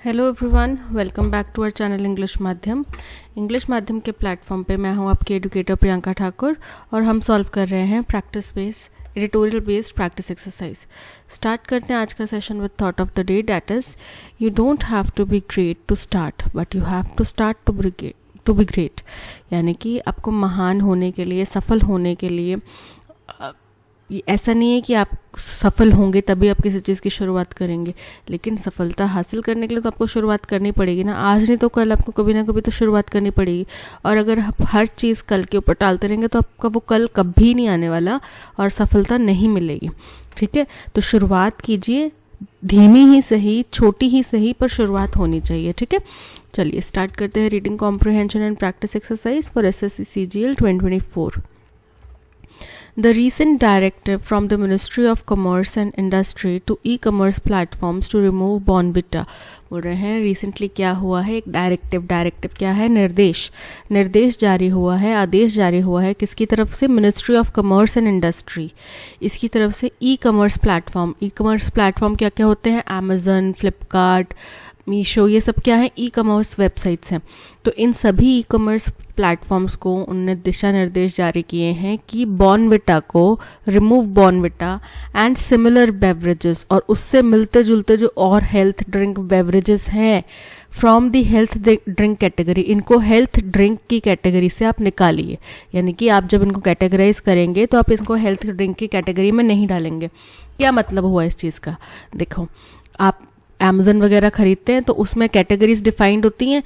Hello everyone, welcome back to our channel English माध्यम के platform पे मैं हूं आपकी एडुकेटर प्रियंका ठाकुर और हम सॉल्व कर रहे हैं practice based editorial based practice exercise. Start करते हैं आज का session with thought of the day, that is you don't have to be great to start but you have to start to be great. यानी कि आपको महान होने के लिए, सफल होने के लिए ऐसा नहीं है कि आप सफल होंगे तभी आप किसी चीज़ की शुरुआत करेंगे, लेकिन सफलता हासिल करने के लिए तो आपको शुरुआत करनी पड़ेगी ना। आज नहीं तो कल आपको कभी ना कभी तो शुरुआत करनी पड़ेगी, और अगर आप हर चीज़ कल के ऊपर टालते रहेंगे तो आपका वो कल कभी नहीं आने वाला और सफलता नहीं मिलेगी। ठीक है, तो शुरुआत कीजिए, धीमी ही सही, छोटी ही सही, पर शुरुआत होनी चाहिए। ठीक है, चलिए स्टार्ट करते हैं reading comprehension and practice exercise for SSC CGL 2024। The recent directive from the Ministry of Commerce and Industry to e-commerce platforms to remove Bonvita, बोल रहे हैं रिसेंटली क्या हुआ है, एक डायरेक्टिव क्या है, निर्देश जारी हुआ है, आदेश जारी हुआ है, किसकी तरफ से, ministry of commerce and industry, इसकी तरफ से ई कॉमर्स प्लेटफॉर्म क्या क्या होते हैं, अमेजन, फ्लिपकार्ट, मीशो, ये सब क्या है, ई कॉमर्स वेबसाइट्स हैं। तो इन सभी ई कॉमर्स प्लेटफॉर्म्स को उनने दिशा निर्देश जारी किए हैं कि बॉर्नविटा को remove Bournvita and similar beverages, और उससे मिलते जुलते जो और हेल्थ ड्रिंक बेवरेजेस हैं from the health drink category, इनको हेल्थ ड्रिंक की कैटेगरी से आप निकालिए। यानी कि आप जब इनको कैटेगराइज करेंगे तो आप इसको हेल्थ ड्रिंक की कैटेगरी में नहीं डालेंगे। क्या मतलब हुआ इस चीज़ का, देखो आप अमेजन वगैरह खरीदते हैं तो उसमें कैटेगरीज डिफाइंड होती हैं।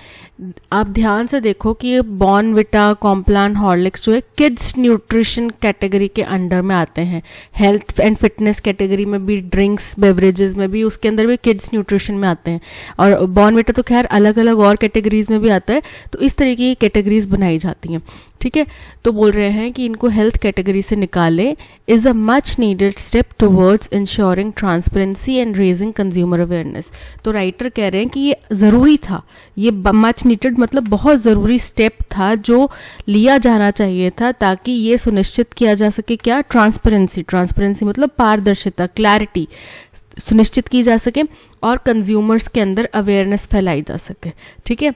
आप ध्यान से देखो कि ये बॉर्नविटा, कॉम्प्लान, हॉर्लिक्स जो है किड्स न्यूट्रिशन कैटेगरी के अंडर में आते हैं। हेल्थ एंड फिटनेस कैटेगरी में भी, ड्रिंक्स बेवरेजेस में भी, उसके अंदर भी किड्स न्यूट्रिशन में आते हैं। और बॉर्नविटा तो खैर अलग अलग और कैटेगरीज में भी आता है। तो इस तरीके की कैटेगरीज बनाई जाती हैं। ठीक है, तो बोल रहे हैं कि इनको हेल्थ कैटेगरी से निकालें is a much needed step towards ensuring transparency and raising consumer awareness. तो राइटर कह रहे हैं कि ये ज़रूरी था, ये मच नीडेड मतलब बहुत ज़रूरी स्टेप था जो लिया जाना चाहिए था, ताकि ये सुनिश्चित किया जा सके क्या, ट्रांसपेरेंसी मतलब पारदर्शिता, क्लैरिटी सुनिश्चित की जा सके और कंज्यूमर्स के अंदर अवेयरनेस फैलाई जा सके। ठीक है,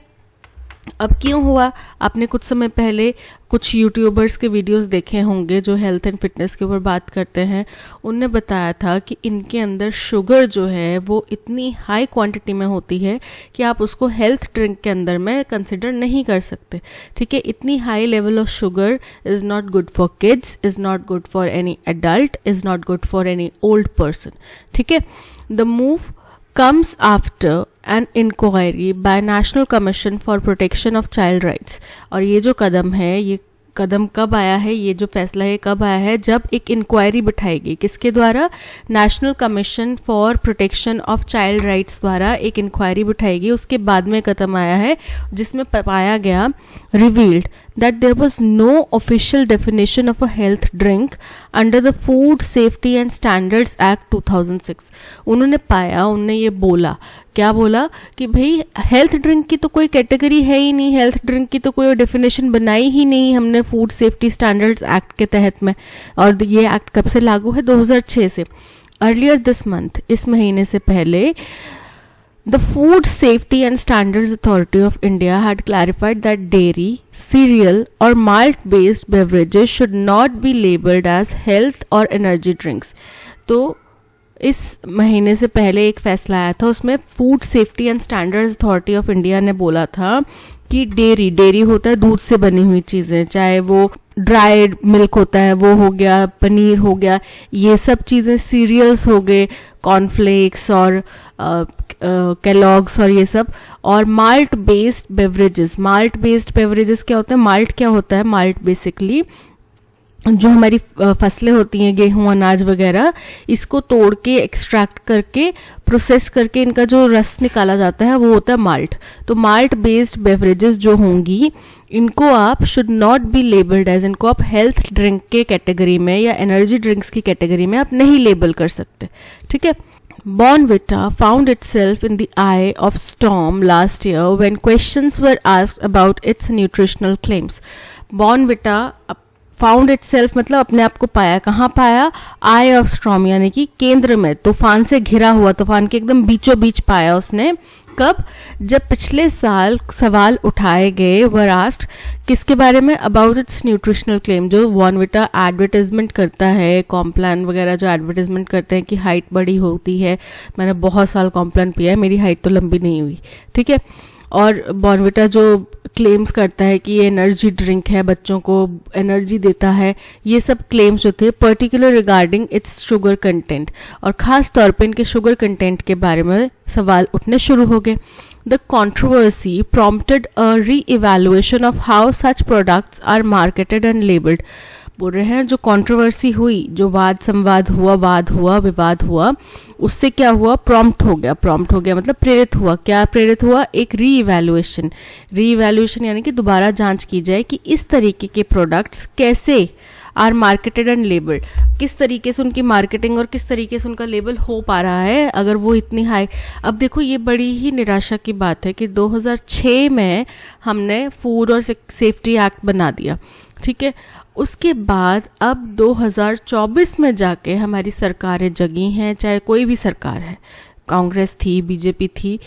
अब क्यों हुआ, आपने कुछ समय पहले कुछ यूट्यूबर्स के वीडियोस देखे होंगे जो हेल्थ एंड फिटनेस के ऊपर बात करते हैं। उनने बताया था कि इनके अंदर शुगर जो है वो इतनी हाई क्वांटिटी में होती है कि आप उसको हेल्थ ड्रिंक के अंदर में कंसिडर नहीं कर सकते। ठीक है, इतनी high level of sugar is not good for kids, is not good for any adult, is not good for any old person. ठीक है, the move comes after an inquiry by National Commission for Protection of Child Rights। और ये जो कदम है, ये कदम कब आया है, ये जो फैसला है कब आया है, जब एक इंक्वायरी बिठाई गई, किसके द्वारा, national commission for protection of child rights द्वारा एक इंक्वायरी बिठाई गई। उसके बाद में कदम आया है जिसमें पाया गया, revealed that there was no official definition of a health drink under the Food Safety and Standards Act 2006। उन्होंने ये बोला, क्या बोला कि भाई हेल्थ ड्रिंक की तो कोई कैटेगरी है ही नहीं, हेल्थ ड्रिंक की तो कोई डेफिनेशन बनाई ही नहीं हमने फूड सेफ्टी स्टैंडर्ड्स एक्ट के तहत में। और ये एक्ट कब से लागू है, 2006 से। अर्लियर दिस मंथ, इस महीने से पहले, The Food Safety and Standards Authority of India had clarified that dairy, cereal or malt-based beverages should not be labeled as health or energy drinks। तो इस महीने से पहले एक फैसला आया था, उसमें food safety and standards authority of India ने बोला था कि डेयरी होता है दूध से बनी हुई चीज़ें, चाहे वो ड्राइड मिल्क होता है वो हो गया, पनीर हो गया, ये सब चीज़ें, सीरियल्स हो गए, कॉर्नफ्लेक्स और केलॉग्स और ये सब, और माल्ट बेस्ड बेवरेजेस क्या होता है, माल्ट क्या होता है, माल्ट बेसिकली जो हमारी फसलें होती हैं, गेहूं, अनाज वगैरह, इसको तोड़ के एक्सट्रैक्ट करके प्रोसेस करके इनका जो रस निकाला जाता है वो होता है माल्ट। तो माल्ट बेस्ड बेवरेजेस जो होंगी इनको आप should not be labelled as, इनको आप हेल्थ ड्रिंक के कैटेगरी में या एनर्जी ड्रिंक्स की कैटेगरी में आप नहीं लेबल कर सकते। ठीक है, Bonvita found itself in the eye of storm last year when questions were asked about its nutritional claims। Bonvita found itself मतलब अपने आप को पाया, कहाँ पाया, आई ऑफ स्टॉर्म यानी कि केंद्र में, तूफान से घिरा हुआ, तूफान के एकदम बीचों बीच पाया उसने कब? जब पिछले साल सवाल उठाए गए वर आस्क्ड किसके बारे में? About it's nutritional claim. जो बॉर्नविटा एडवर्टाइजमेंट करता है, कॉम्प्लान वगैरह जो एडवर्टाइजमेंट करते हैं कि हाइट बड़ी होती है, मैंने बहुत साल कॉम्प्लान पिया है, मेरी हाइट तो लंबी नहीं हुई, ठीक है। और बॉर्नविटा जो क्लेम्स करता है कि ये एनर्जी ड्रिंक है, बच्चों को एनर्जी देता है, ये सब क्लेम्स जो थे particular regarding it's sugar content, और ख़ास तौर पे इनके शुगर कंटेंट के बारे में सवाल उठने शुरू हो गए। The controversy prompted a re-evaluation of how such products are marketed and labelled. बोल रहे हैं जो कंट्रोवर्सी हुई, जो वाद विवाद हुआ, उससे क्या हुआ? प्रॉम्प्ट हो गया मतलब प्रेरित हुआ। क्या प्रेरित हुआ? एक री इवैल्यूएशन यानी कि दोबारा जांच की जाए कि इस तरीके के प्रोडक्ट्स कैसे आर मार्केटेड एंड लेबल्ड, किस तरीके से उनकी मार्केटिंग और किस तरीके से उनका लेबल हो पा रहा है अगर वो इतनी हाई। अब देखो ये बड़ी ही निराशा की बात है कि 2006 में हमने फूड और सेफ्टी एक्ट बना दिया, ठीक है। उसके बाद अब 2024 में जाके हमारी सरकारें जगी हैं, चाहे कोई भी सरकार है, कांग्रेस थी, बीजेपी थी,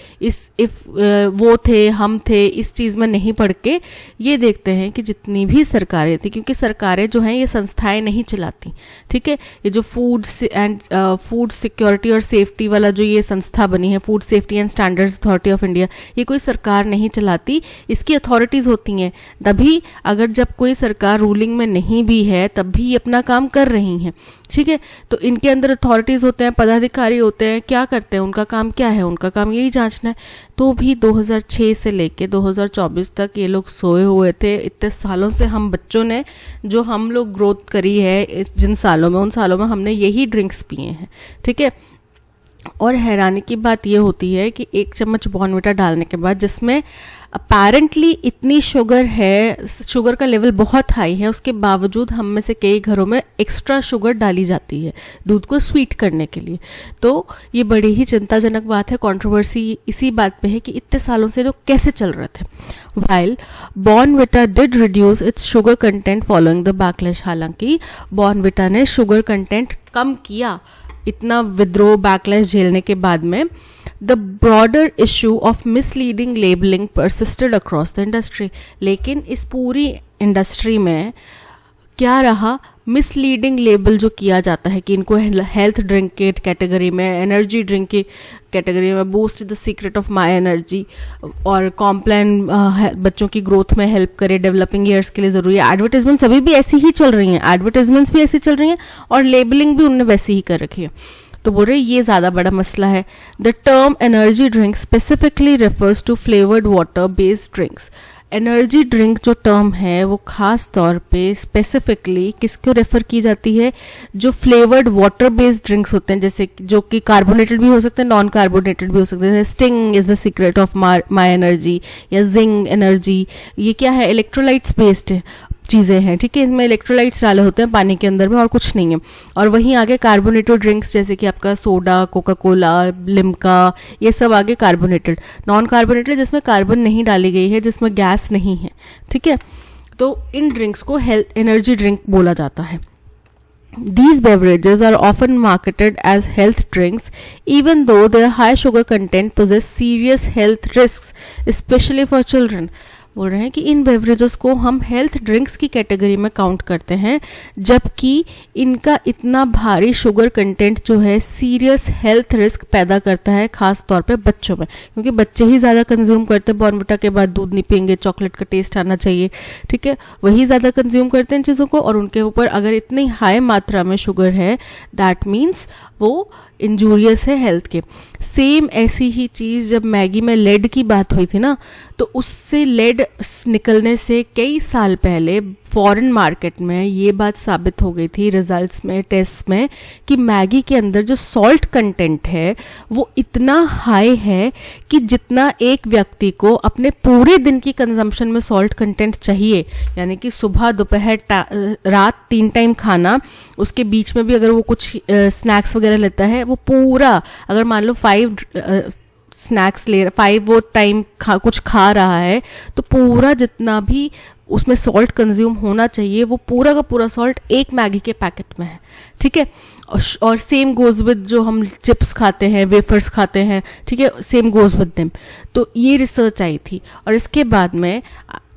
वो थे, हम थे, इस चीज़ में नहीं पढ़ के ये देखते हैं कि जितनी भी सरकारें थी, क्योंकि सरकारें जो हैं ये संस्थाएं नहीं चलाती, ठीक है। ये जो फूड सिक्योरिटी और सेफ्टी वाला जो ये संस्था बनी है, food safety and standards authority of India, ये कोई सरकार नहीं चलाती, इसकी अथॉरिटीज़ होती हैं। तभी अगर जब कोई सरकार रूलिंग में नहीं भी है तब भी ये अपना काम कर रही हैं, ठीक है। तो इनके अंदर अथॉरिटीज़ होते हैं, पदाधिकारी होते हैं, क्या करते हैं, उनका काम क्या है? उनका काम यही जांचना है। तो भी 2006 से लेके 2024 तक ये लोग सोए हुए थे। इतने सालों से हम बच्चों ने जो हम लोग ग्रोथ करी है जिन सालों में, उन सालों में हमने यही ड्रिंक्स पिए हैं, ठीक है। और हैरानी की बात ये होती है कि 1 चम्मच बॉर्नविटा डालने के बाद, जिसमें अपेरेंटली इतनी शुगर है, शुगर का लेवल बहुत हाई है, उसके बावजूद हम में से कई घरों में एक्स्ट्रा शुगर डाली जाती है दूध को स्वीट करने के लिए। तो ये बड़ी ही चिंताजनक बात है। कंट्रोवर्सी इसी बात पे है कि इतने सालों से लोग कैसे चल रहे थे। While Bournvita did reduce its sugar content following the backlash, हालांकि बॉर्नविटा ने शुगर कंटेंट कम किया इतना विद्रोह बैकलैश झेलने के बाद में। The broader issue of misleading labelling persisted across the industry, लेकिन इस पूरी इंडस्ट्री में क्या रहा? मिसलीडिंग लेबल जो किया जाता है कि इनको हेल्थ ड्रिंक के कैटेगरी में, एनर्जी ड्रिंक की कैटेगरी में, boost the secret of my energy और कॉम्प्लान बच्चों की ग्रोथ में हेल्प करे, डेवलपिंग ईयर्स के लिए ज़रूरी है। एडवर्टाइजमेंट्स अभी भी ऐसी ही चल रही हैं, एडवर्टाइजमेंट्स भी ऐसी चल रही हैं और लेबलिंग भी उनने वैसी ही कर रखी है। तो बोल रहे ये ज़्यादा बड़ा मसला है। The term energy drink specifically refers to flavoured water based drinks. Energy drink जो टर्म है वो खास तौर पे स्पेसिफिकली किसको रेफर की जाती है? जो फ्लेवर्ड वाटर बेस्ड ड्रिंक्स होते हैं, जैसे जो कि कार्बोनेटेड भी हो सकते हैं, नॉन कार्बोनेटेड भी हो सकते हैं। Sting is the secret of my energy या जिंग एनर्जी, ये क्या है? इलेक्ट्रोलाइट्स बेस्ड चीज़ें हैं, ठीक है। इसमें इलेक्ट्रोलाइट्स डाले होते हैं पानी के अंदर में और कुछ नहीं है। और वहीं आगे कार्बोनेटेड ड्रिंक्स जैसे कि आपका सोडा, कोका कोला, लिम्का, ये सब आगे कार्बोनेटेड। नॉन कार्बोनेटेड जिसमें कार्बन नहीं डाली गई है, जिसमें गैस नहीं है, ठीक है। तो इन ड्रिंक्स को हेल्थ एनर्जी ड्रिंक बोला जाता है। These beverages are often marketed as health drinks, even though their high sugar content possess serious health risks, especially for children. बोल रहे हैं कि इन बेवरेजेस को हम हेल्थ ड्रिंक्स की कैटेगरी में काउंट करते हैं, जबकि इनका इतना भारी शुगर कंटेंट जो है सीरियस हेल्थ रिस्क पैदा करता है, खास तौर पे बच्चों में, क्योंकि बच्चे ही ज़्यादा कंज्यूम करते हैं। बॉर्नविटा के बाद दूध नहीं पियेंगे, चॉकलेट का टेस्ट आना चाहिए, ठीक है, वही ज़्यादा कंज्यूम करते हैं इन चीज़ों को, और उनके ऊपर अगर इतनी हाई मात्रा में शुगर है दैट मीन्स वो इंजूरियस है हेल्थ के। सेम ऐसी ही चीज़ जब मैगी में लेड की बात हुई थी ना, तो उससे लेड निकलने से कई साल पहले फॉरेन मार्केट में ये बात साबित हो गई थी रिजल्ट्स में, टेस्ट में, कि मैगी के अंदर जो सॉल्ट कंटेंट है वो इतना हाई है कि जितना एक व्यक्ति को अपने पूरे दिन की कंजम्पशन में सॉल्ट कंटेंट चाहिए, यानी कि सुबह, दोपहर, रात 3 टाइम खाना, उसके बीच में भी अगर वो कुछ स्नैक्स वगैरह लेता है, वो पूरा अगर मान लो स्नैक्स ले 5 टाइम कुछ खा रहा है, तो पूरा जितना भी उसमें सॉल्ट कंज्यूम होना चाहिए वो पूरा का पूरा सॉल्ट एक मैगी के पैकेट में है, ठीक है। और सेम गोज विद जो हम चिप्स खाते हैं, वेफर्स खाते हैं, ठीक है, सेम गोज विद देम। तो ये रिसर्च आई थी, और इसके बाद में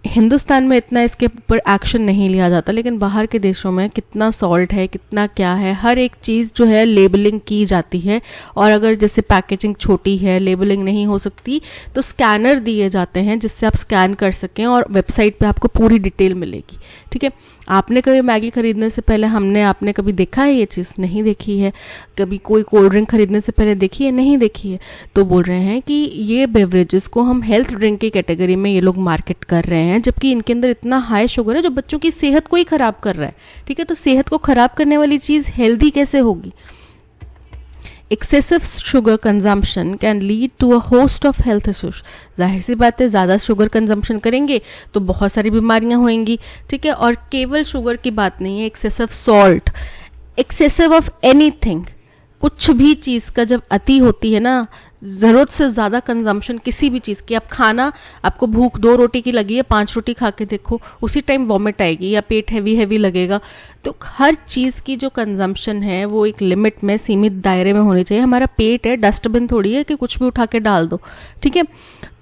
हिंदुस्तान में इतना इसके ऊपर एक्शन नहीं लिया जाता, लेकिन बाहर के देशों में कितना सॉल्ट है, कितना क्या है, हर एक चीज़ जो है लेबलिंग की जाती है। और अगर जैसे पैकेजिंग छोटी है, लेबलिंग नहीं हो सकती, तो स्कैनर दिए जाते हैं जिससे आप स्कैन कर सकें और वेबसाइट पे आपको पूरी डिटेल मिलेगी, ठीक है। आपने कभी मैगी खरीदने से पहले आपने कभी देखा है ये चीज़? नहीं देखी है। कभी कोई कोल्ड ड्रिंक खरीदने से पहले देखी है? नहीं देखी है। तो बोल रहे हैं कि ये बेवरेजेस को हम हेल्थ ड्रिंक की कैटेगरी में ये लोग मार्केट कर रहे हैं, जबकि इनके अंदर इतना हाई शुगर है जो बच्चों की सेहत को ही खराब कर रहा है, ठीक है। तो सेहत को खराब करने वाली चीज़ हेल्दी कैसे होगी? Excessive sugar consumption can lead to a host of health issues. जाहिर सी बात है, ज़्यादा शुगर कंजम्पशन करेंगे तो बहुत सारी बीमारियां होंगी, ठीक है। और केवल शुगर की बात नहीं है, excessive salt, excessive of anything, कुछ भी चीज़ का जब अति होती है ना, ज़रूरत से ज़्यादा कंजम्पशन किसी भी चीज़ की, आप खाना, आपको भूख 2 रोटी की लगी है, 5 रोटी खा के देखो, उसी टाइम वॉमिट आएगी या पेट हैवी लगेगा। तो हर चीज़ की जो कंजम्पशन है वो एक लिमिट में, सीमित दायरे में होनी चाहिए। हमारा पेट है, डस्टबिन थोड़ी है कि कुछ भी उठा के डाल दो, ठीक है।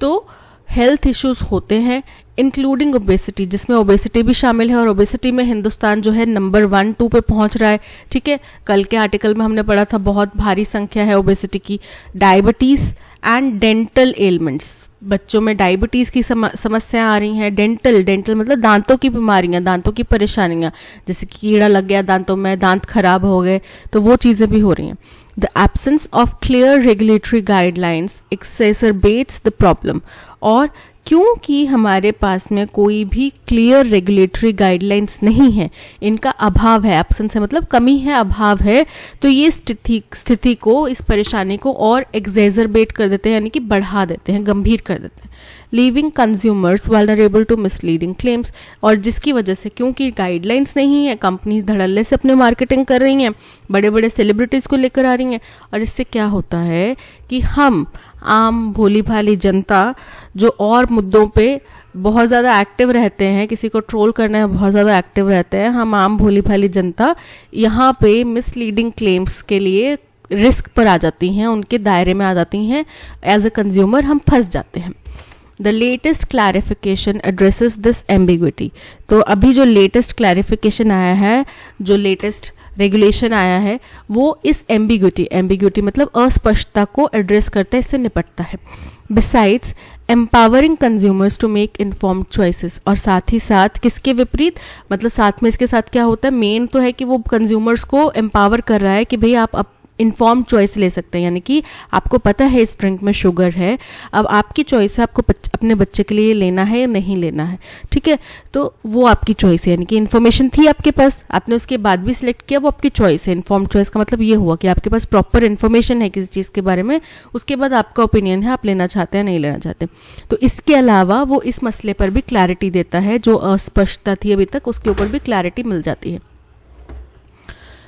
तो हेल्थ इश्यूज होते हैं, इंक्लूडिंग ओबेसिटी, जिसमें ओबेसिटी भी शामिल है। और ओबेसिटी में हिंदुस्तान जो है नंबर 1, 2 पे पहुंच रहा है, ठीक है। कल के आर्टिकल में हमने पढ़ा था, बहुत भारी संख्या है ओबेसिटी की। डायबिटीज एंड डेंटल एलिमेंट्स, बच्चों में डायबिटीज़ की समस्या आ रही हैं। डेंटल मतलब दांतों की बीमारियां, दांतों की परेशानियां, जैसे कि कीड़ा लग गया दांतों में, दांत खराब हो गए, तो वो चीज़ें भी हो रही हैं। The absence of clear regulatory guidelines exacerbates the problem. और क्योंकि हमारे पास में कोई भी क्लियर रेगुलेटरी गाइडलाइंस नहीं है, इनका अभाव है, एब्सेंस है मतलब कमी है, अभाव है, तो ये स्थिति को, इस परेशानी को और एक्सेसरबेट कर देते हैं, यानी कि बढ़ा देते हैं, गंभीर कर देते हैं। Leaving consumers vulnerable to misleading claims, और जिसकी वजह से, क्योंकि गाइडलाइंस नहीं है, कंपनीज धड़ल्ले से अपने मार्केटिंग कर रही हैं, बड़े बड़े सेलिब्रिटीज़ को लेकर आ रही हैं, और इससे क्या होता है कि हम आम भोली भाली जनता जो और मुद्दों पे बहुत ज़्यादा एक्टिव रहते हैं, किसी को ट्रोल करने में बहुत ज़्यादा एक्टिव रहते हैं, हम आम भोली भाली जनता यहाँ पे मिसलीडिंग क्लेम्स के लिए रिस्क पर आ जाती हैं, उनके दायरे में आ जाती हैं, एज अ कंज्यूमर हम फंस जाते हैं। The latest clarification addresses this ambiguity. तो अभी जो लेटेस्ट क्लैरिफिकेशन आया है, जो लेटेस्ट रेगुलेशन आया है, वो इस एम्बिग्विटी मतलब अस्पष्टता को एड्रेस करता है, इससे निपटता है। Besides empowering consumers to make informed choices, और साथ ही साथ किसके विपरीत, मतलब साथ में इसके साथ क्या होता है, मेन तो है कि वो कंज्यूमर्स को एम्पावर कर रहा है कि भाई आप इन्फॉर्म्ड चॉइस ले सकते हैं, यानी कि आपको पता है इस ड्रिंक में शुगर है, अब आपकी चॉइस है आपको अपने बच्चे के लिए लेना है या नहीं लेना है, ठीक है। तो वो आपकी चॉइस है, यानी कि इन्फॉर्मेशन थी आपके पास, आपने उसके बाद भी सिलेक्ट किया, वो आपकी चॉइस है। इन्फॉर्म्ड चॉइस का मतलब ये हुआ कि आपके पास प्रॉपर इन्फॉर्मेशन है किसी चीज़ के बारे में, उसके बाद आपका ओपिनियन है, आप लेना चाहते हैं नहीं लेना चाहते। तो इसके अलावा वो इस मसले पर भी क्लैरिटी देता है, जो अस्पष्टता थी अभी तक उसके ऊपर भी क्लैरिटी मिल जाती है।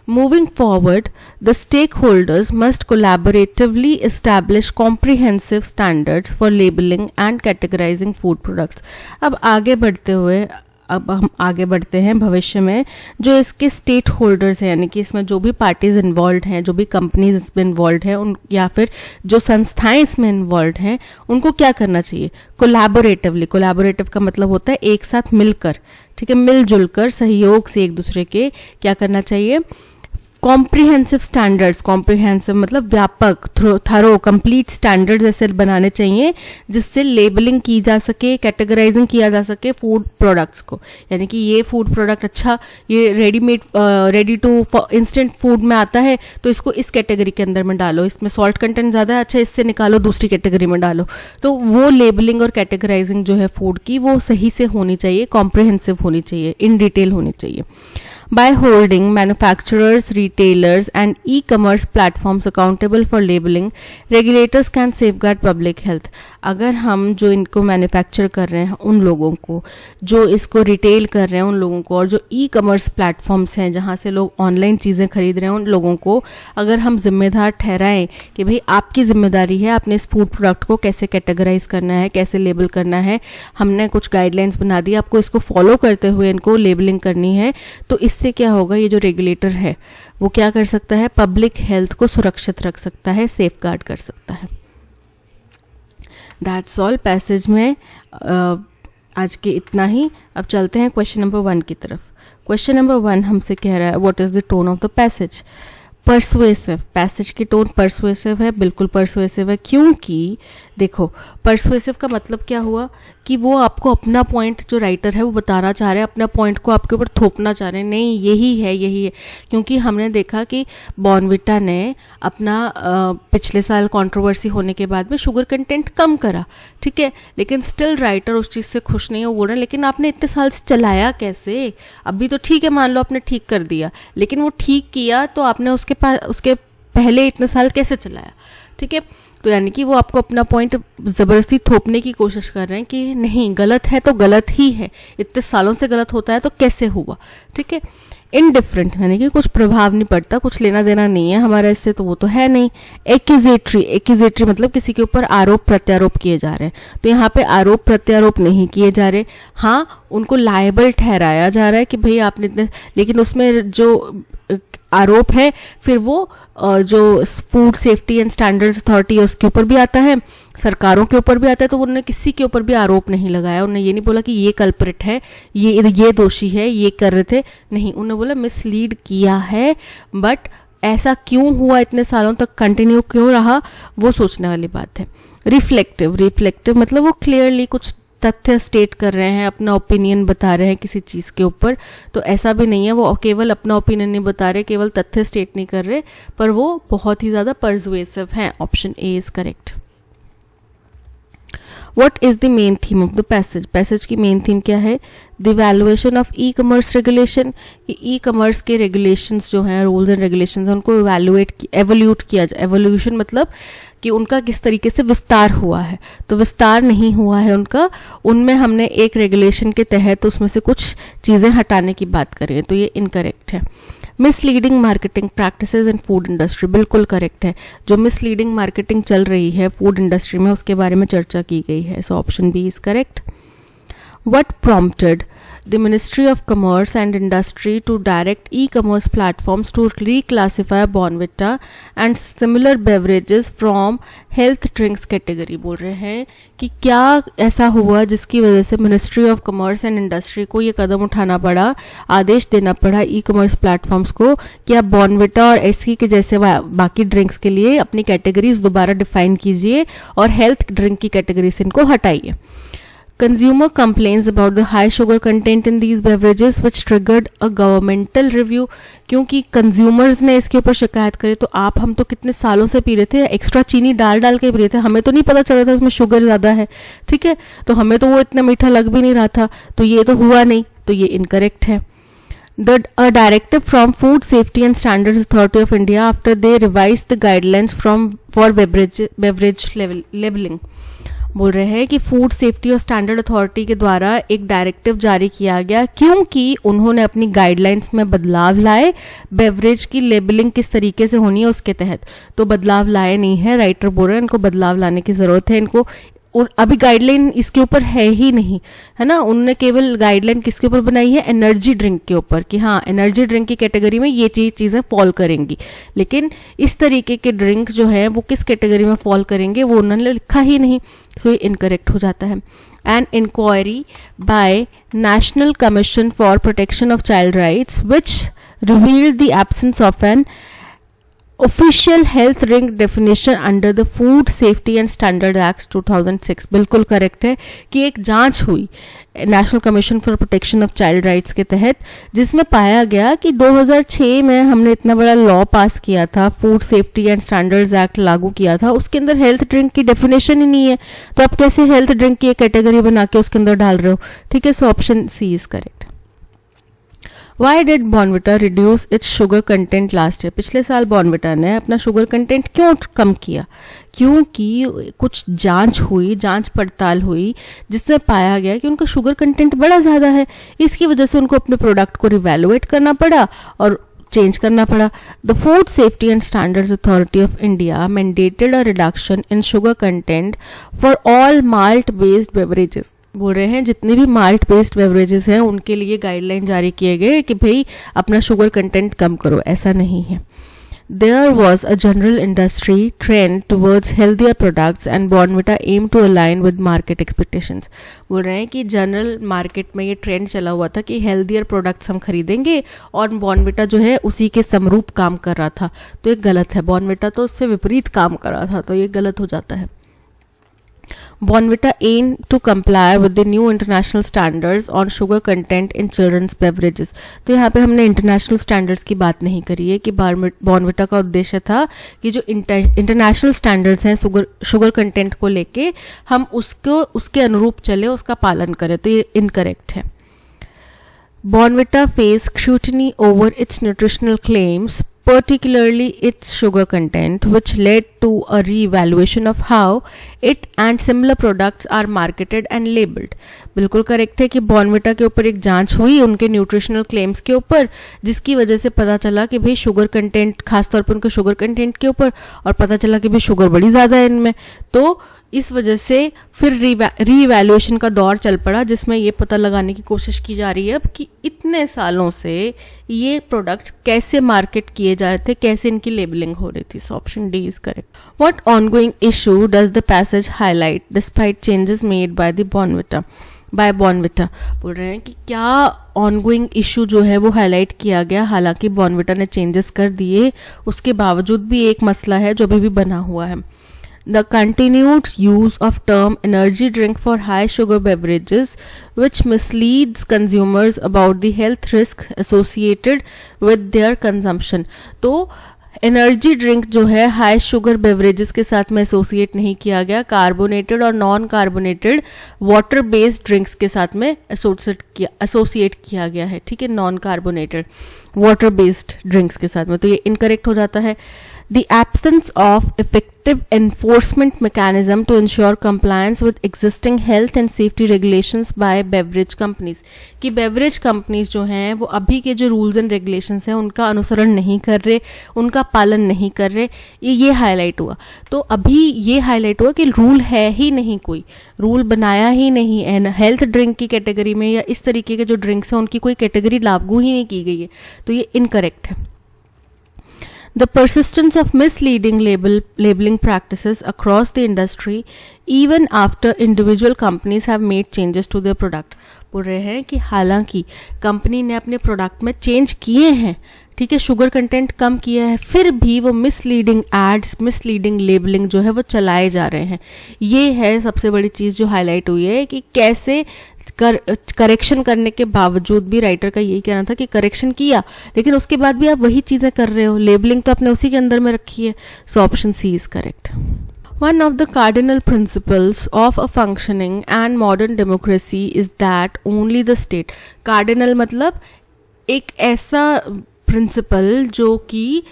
Moving forward, the stakeholders must collaboratively establish comprehensive standards for labeling and categorizing food products. अब हम आगे बढ़ते हैं भविष्य में, जो इसके स्टेक होल्डर्स हैं, यानी कि इसमें जो भी पार्टीज इन्वॉल्व हैं, जो भी कंपनीज इसमें इन्वॉल्व हैं, उन या फिर जो संस्थाएं इसमें इन्वॉल्व हैं, उनको क्या करना चाहिए? कोलैबोरेटिव का मतलब होता है एक साथ मिलकर, ठीक है, मिलजुल कर सहयोग से एक दूसरे के क्या करना चाहिए? कॉम्प्रिहेंसिव स्टैंडर्ड्स, कॉम्प्रिहेंसिव मतलब व्यापक, थरो, कंप्लीट स्टैंडर्ड्स ऐसे बनाने चाहिए जिससे लेबलिंग की जा सके, कैटेगराइजिंग किया जा सके फूड प्रोडक्ट्स को, यानी कि ये फूड प्रोडक्ट अच्छा, ये रेडी टू इंस्टेंट फूड में आता है तो इसको इस कैटेगरी के अंदर में डालो, इसमें सॉल्ट कंटेंट ज़्यादा है, अच्छा इससे निकालो दूसरी कैटेगरी में डालो। तो वो लेबलिंग और कैटेगराइजिंग जो है फूड की, वो सही से होनी चाहिए, कॉम्प्रिहेंसिव होनी चाहिए, इन डिटेल होनी चाहिए। By holding manufacturers, retailers and e-commerce platforms accountable for labeling, regulators can safeguard public health. अगर हम जो इनको मैन्युफैक्चर कर रहे हैं उन लोगों को, जो इसको रिटेल कर रहे हैं उन लोगों को, और जो ई कमर्स प्लेटफॉर्म्स हैं जहाँ से लोग ऑनलाइन चीज़ें खरीद रहे हैं उन लोगों को अगर हम जिम्मेदार ठहराएं कि भाई आपकी जिम्मेदारी है आपने इस फूड प्रोडक्ट को कैसे कैटेगराइज करना है, कैसे लेबल करना है, हमने कुछ गाइडलाइंस बना दी, आपको इसको फॉलो करते हुए इनको लेबलिंग करनी है, तो इससे क्या होगा, ये जो रेगुलेटर है वो क्या कर सकता है, पब्लिक हेल्थ को सुरक्षित रख सकता है, सेफ गार्ड कर सकता है. दैट्स ऑल पैसेज में आज के इतना ही. अब चलते हैं क्वेश्चन नंबर 1 की तरफ. क्वेश्चन नंबर 1 हमसे कह रहा है what is the tone of the passage. Persuasive, passage की टोन परसुएसिव है, बिल्कुल परसुएसिव है, क्योंकि देखो परसुएसिव का मतलब क्या हुआ कि वो आपको अपना पॉइंट, जो राइटर है वो बताना चाह रहे हैं, अपना पॉइंट को आपके ऊपर थोपना चाह रहे हैं, नहीं यही है. क्योंकि हमने देखा कि बॉर्नविटा ने अपना पिछले साल कंट्रोवर्सी होने के बाद में शुगर कंटेंट कम करा, ठीक है, लेकिन स्टिल राइटर उस चीज़ से खुश नहीं है. वो बोल रहे हैं लेकिन आपने इतने साल से चलाया कैसे, अभी तो ठीक है मान लो आपने ठीक कर दिया, लेकिन वो ठीक किया तो आपने उसके पहले इतने साल कैसे चलाया, ठीक है. तो यानी कि वो आपको अपना पॉइंट ज़बरदस्ती थोपने की कोशिश कर रहे हैं कि नहीं गलत है तो गलत ही है, इतने सालों से गलत होता है तो कैसे हुआ, ठीक है. इनडिफरेंट यानी कि कुछ प्रभाव नहीं पड़ता, कुछ लेना देना नहीं है हमारा इससे, तो वो तो है नहीं. एक्यूजेटरी मतलब किसी के ऊपर आरोप प्रत्यारोप किए जा रहे हैं, तो यहाँ पे आरोप प्रत्यारोप नहीं किए जा रहे, हाँ उनको लायबल ठहराया जा रहा है कि भाई आपने इतने, लेकिन उसमें जो आरोप है फिर वो जो food safety and standards authority है उसके ऊपर भी आता है, सरकारों के ऊपर भी आता है, तो उन्होंने किसी के ऊपर भी आरोप नहीं लगाया. उन्होंने ये नहीं बोला कि ये कल्प्रिट है, ये दोषी है, ये कर रहे थे, नहीं, उन्होंने बोला मिसलीड किया है, बट ऐसा क्यों हुआ, इतने सालों तक कंटिन्यू क्यों रहा, वो सोचने वाली बात है. रिफ्लेक्टिव मतलब वो क्लियरली कुछ तथ्य स्टेट कर रहे हैं, अपना ओपिनियन बता रहे हैं किसी चीज़ के ऊपर, तो ऐसा भी नहीं है वो केवल अपना ओपिनियन नहीं बता रहे, केवल तथ्य स्टेट नहीं कर रहे, पर वो बहुत ही ज़्यादा परसुएसिव हैं. Option A is correct. What is the main theme of the passage? Passage की मेन थीम क्या है? The evaluation of e commerce regulation. E commerce के रेगुलेशंस जो हैं, रूल्स एंड रेगुलेशंस, उनको एवोल्यूट किया जाए. एवोल्यूशन मतलब कि उनका किस तरीके से विस्तार हुआ है, तो विस्तार नहीं हुआ है उनका. उनमें हमने एक रेगुलेशन के तहत उसमें से कुछ चीज़ें हटाने की बात करी है, तो ये इनकरेक्ट है. मिसलीडिंग मार्केटिंग प्रैक्टिसेस इन फूड इंडस्ट्री, बिल्कुल करेक्ट है. जो मिसलीडिंग मार्केटिंग चल रही है फूड इंडस्ट्री में उसके बारे में चर्चा की गई है, so option B is correct. What prompted the Ministry of Commerce and Industry to direct e-commerce platforms to reclassify Bournvita and similar beverages from health drinks category? बोल रहे हैं कि क्या ऐसा हुआ जिसकी वजह से ministry of commerce and industry को ये कदम उठाना पड़ा, आदेश देना पड़ा ई कमर्स प्लेटफॉर्म्स को कि आप बॉर्नविटा और एसकी के जैसे बाकी ड्रिंक्स के लिए अपनी कैटेगरीज दोबारा डिफाइन कीजिए और हेल्थ ड्रिंक की कैटेगरी से इनको हटाइए. Consumer complaints about the high sugar content in these beverages which triggered a governmental review. क्योंकि कंज्यूमर्स ने इसके ऊपर शिकायत करी, तो हम तो कितने सालों से पी रहे थे, एक्स्ट्रा चीनी डाल के पी रहे थे, हमें तो नहीं पता चल रहा था उसमें शुगर ज़्यादा है, ठीक है, तो हमें तो वो इतना मीठा लग भी नहीं रहा था, तो ये तो हुआ नहीं, तो ये इनकरेक्ट है. A directive from Food Safety and Standards Authority of India after they revised the guidelines for beverage labeling. बोल रहे हैं कि फूड सेफ्टी और स्टैंडर्ड अथॉरिटी के द्वारा एक डायरेक्टिव जारी किया गया क्योंकि उन्होंने अपनी गाइडलाइंस में बदलाव लाए, बेवरेज की लेबलिंग किस तरीके से होनी है उसके तहत, तो बदलाव लाए नहीं है. राइटर बोल रहे हैं इनको बदलाव लाने की ज़रूरत है, इनको और अभी गाइडलाइन इसके ऊपर है ही नहीं, है ना. उन्होंने केवल गाइडलाइन किसके ऊपर बनाई है, एनर्जी ड्रिंक के ऊपर, कि हाँ एनर्जी ड्रिंक की कैटेगरी में ये चीज़ें फॉल करेंगी, लेकिन इस तरीके के ड्रिंक्स जो हैं वो किस कैटेगरी में फॉल करेंगे वो उन्होंने लिखा ही नहीं, सो ये इनकरेक्ट हो जाता है. An inquiry by National Commission for Protection of Child Rights which revealed the absence of an official health drink definition under the Food Safety and Standard Act 2006. बिल्कुल करेक्ट है कि एक जांच हुई national commission for protection of child rights के तहत, जिसमें पाया गया कि 2006 में हमने इतना बड़ा लॉ पास किया था, food safety and standards act लागू किया था, उसके अंदर हेल्थ ड्रिंक की डेफिनेशन ही नहीं है, तो आप कैसे हेल्थ ड्रिंक की एक कैटेगरी बना के उसके अंदर डाल रहे हो, ठीक है. So option C is correct. Why did Bournvita reduce its sugar content last year? पिछले साल बॉर्नविटा ने अपना शुगर कंटेंट क्यों कम किया? क्योंकि कुछ जांच पड़ताल हुई जिससे पाया गया कि उनका शुगर कंटेंट बड़ा ज़्यादा है। इसकी वजह से उनको अपने प्रोडक्ट को रिवैल्यूएट करना पड़ा और चेंज करना पड़ा। The food safety and standards authority of India mandated a reduction in sugar content for all malt based beverages. बोल रहे हैं जितने भी माल्ट बेस्ड बेवरेजेस हैं उनके लिए गाइडलाइन जारी किए गए कि भाई अपना शुगर कंटेंट कम करो। ऐसा नहीं है। There was a general industry trend towards healthier products and Bournvita aimed to align with market expectations. बोल रहे हैं कि जनरल मार्केट में ये ट्रेंड चला हुआ था कि हेल्दियर प्रोडक्ट्स हम खरीदेंगे और बॉर्नविटा जो है उसी के समरूप काम कर रहा था। तो ये गलत है। बॉर्नविटा तो उससे विपरीत काम कर रहा था, तो ये गलत हो जाता है। Bournvita aimed to comply with the new international standards on sugar content in children's beverages. तो यहाँ पे हमने इंटरनेशनल स्टैंडर्ड्स की बात नहीं करी है कि बॉर्नविटा का उद्देश्य था कि जो इंटरनेशनल स्टैंडर्ड्स हैं शुगर कंटेंट को लेके हम उसके अनुरूप चले, उसका पालन करें। तो ये इनकरेक्ट है। Bournvita faced scrutiny over its nutritional claims, particularly its sugar content, which led to a re-evaluation of how it and similar products are marketed and labeled. बिल्कुल करेक्ट है कि बॉर्नविटा के ऊपर एक जांच हुई उनके न्यूट्रिशनल क्लेम्स के ऊपर, जिसकी वजह से पता चला कि भाई शुगर कंटेंट, खासतौर पर उनके शुगर कंटेंट के ऊपर, और पता चला कि भाई शुगर बड़ी ज़्यादा है इनमें। तो इस वजह से फिर रीवैल्यूएशन का दौर चल पड़ा, जिसमें ये पता लगाने की कोशिश की जा रही है अब कि इतने सालों से ये प्रोडक्ट्स कैसे मार्केट किए जा रहे थे, कैसे इनकी लेबलिंग हो रही थी। सो option D is correct. What ongoing issue does the passage highlight despite changes made by Bournvita? बोल रहे हैं कि क्या ऑनगोइंग इशू जो है वो हाईलाइट किया गया, हालांकि बॉर्नविटा ने चेंजेस कर दिए, उसके बावजूद भी एक मसला है जो अभी भी बना हुआ है। The continued use of term energy drink for high sugar beverages, which misleads consumers about the health risk associated with their consumption. तो एनर्जी ड्रिंक जो है हाई शुगर बेवरेजेस के साथ में एसोसिएट नहीं किया गया, कार्बोनेटेड और non carbonated water based drinks के साथ में एसोसिएट किया गया है। ठीक है, non carbonated water based drinks के साथ में, तो ये इनकरेक्ट हो जाता है। The absence of effective enforcement mechanism to ensure compliance with existing health and safety regulations by beverage companies. कि beverage companies जो हैं वो अभी के जो rules and regulations हैं उनका अनुसरण नहीं कर रहे, उनका पालन नहीं कर रहे, ये हाईलाइट हुआ। तो अभी ये हाईलाइट हुआ कि रूल है ही नहीं, कोई रूल बनाया ही नहीं है हेल्थ ड्रिंक की कैटेगरी में, या इस तरीके के जो ड्रिंक्स हैं उनकी कोई कैटेगरी लागू ही नहीं की गई है। तो ये इनकरेक्ट है। The persistence of misleading labeling practices across the industry even after individual companies have made changes to their product. बोल रहे हैं कि हालांकि कंपनी ने अपने प्रोडक्ट में चेंज किए हैं, ठीक है, शुगर कंटेंट कम किया है, फिर भी वो मिसलीडिंग एड्स, मिसलीडिंग लेबलिंग जो है वो चलाए जा रहे हैं। ये है सबसे बड़ी चीज़ जो हाईलाइट हुई है कि कैसे करेक्शन करने के बावजूद भी, राइटर का यही कहना था कि करेक्शन किया लेकिन उसके बाद भी आप वही चीज़ें कर रहे हो, लेबलिंग तो आपने उसी के अंदर में रखी है। So option C is correct. One of the cardinal principles of a functioning and modern democracy is that only the state. Cardinal मतलब एक ऐसा प्रिंसिपल जो कि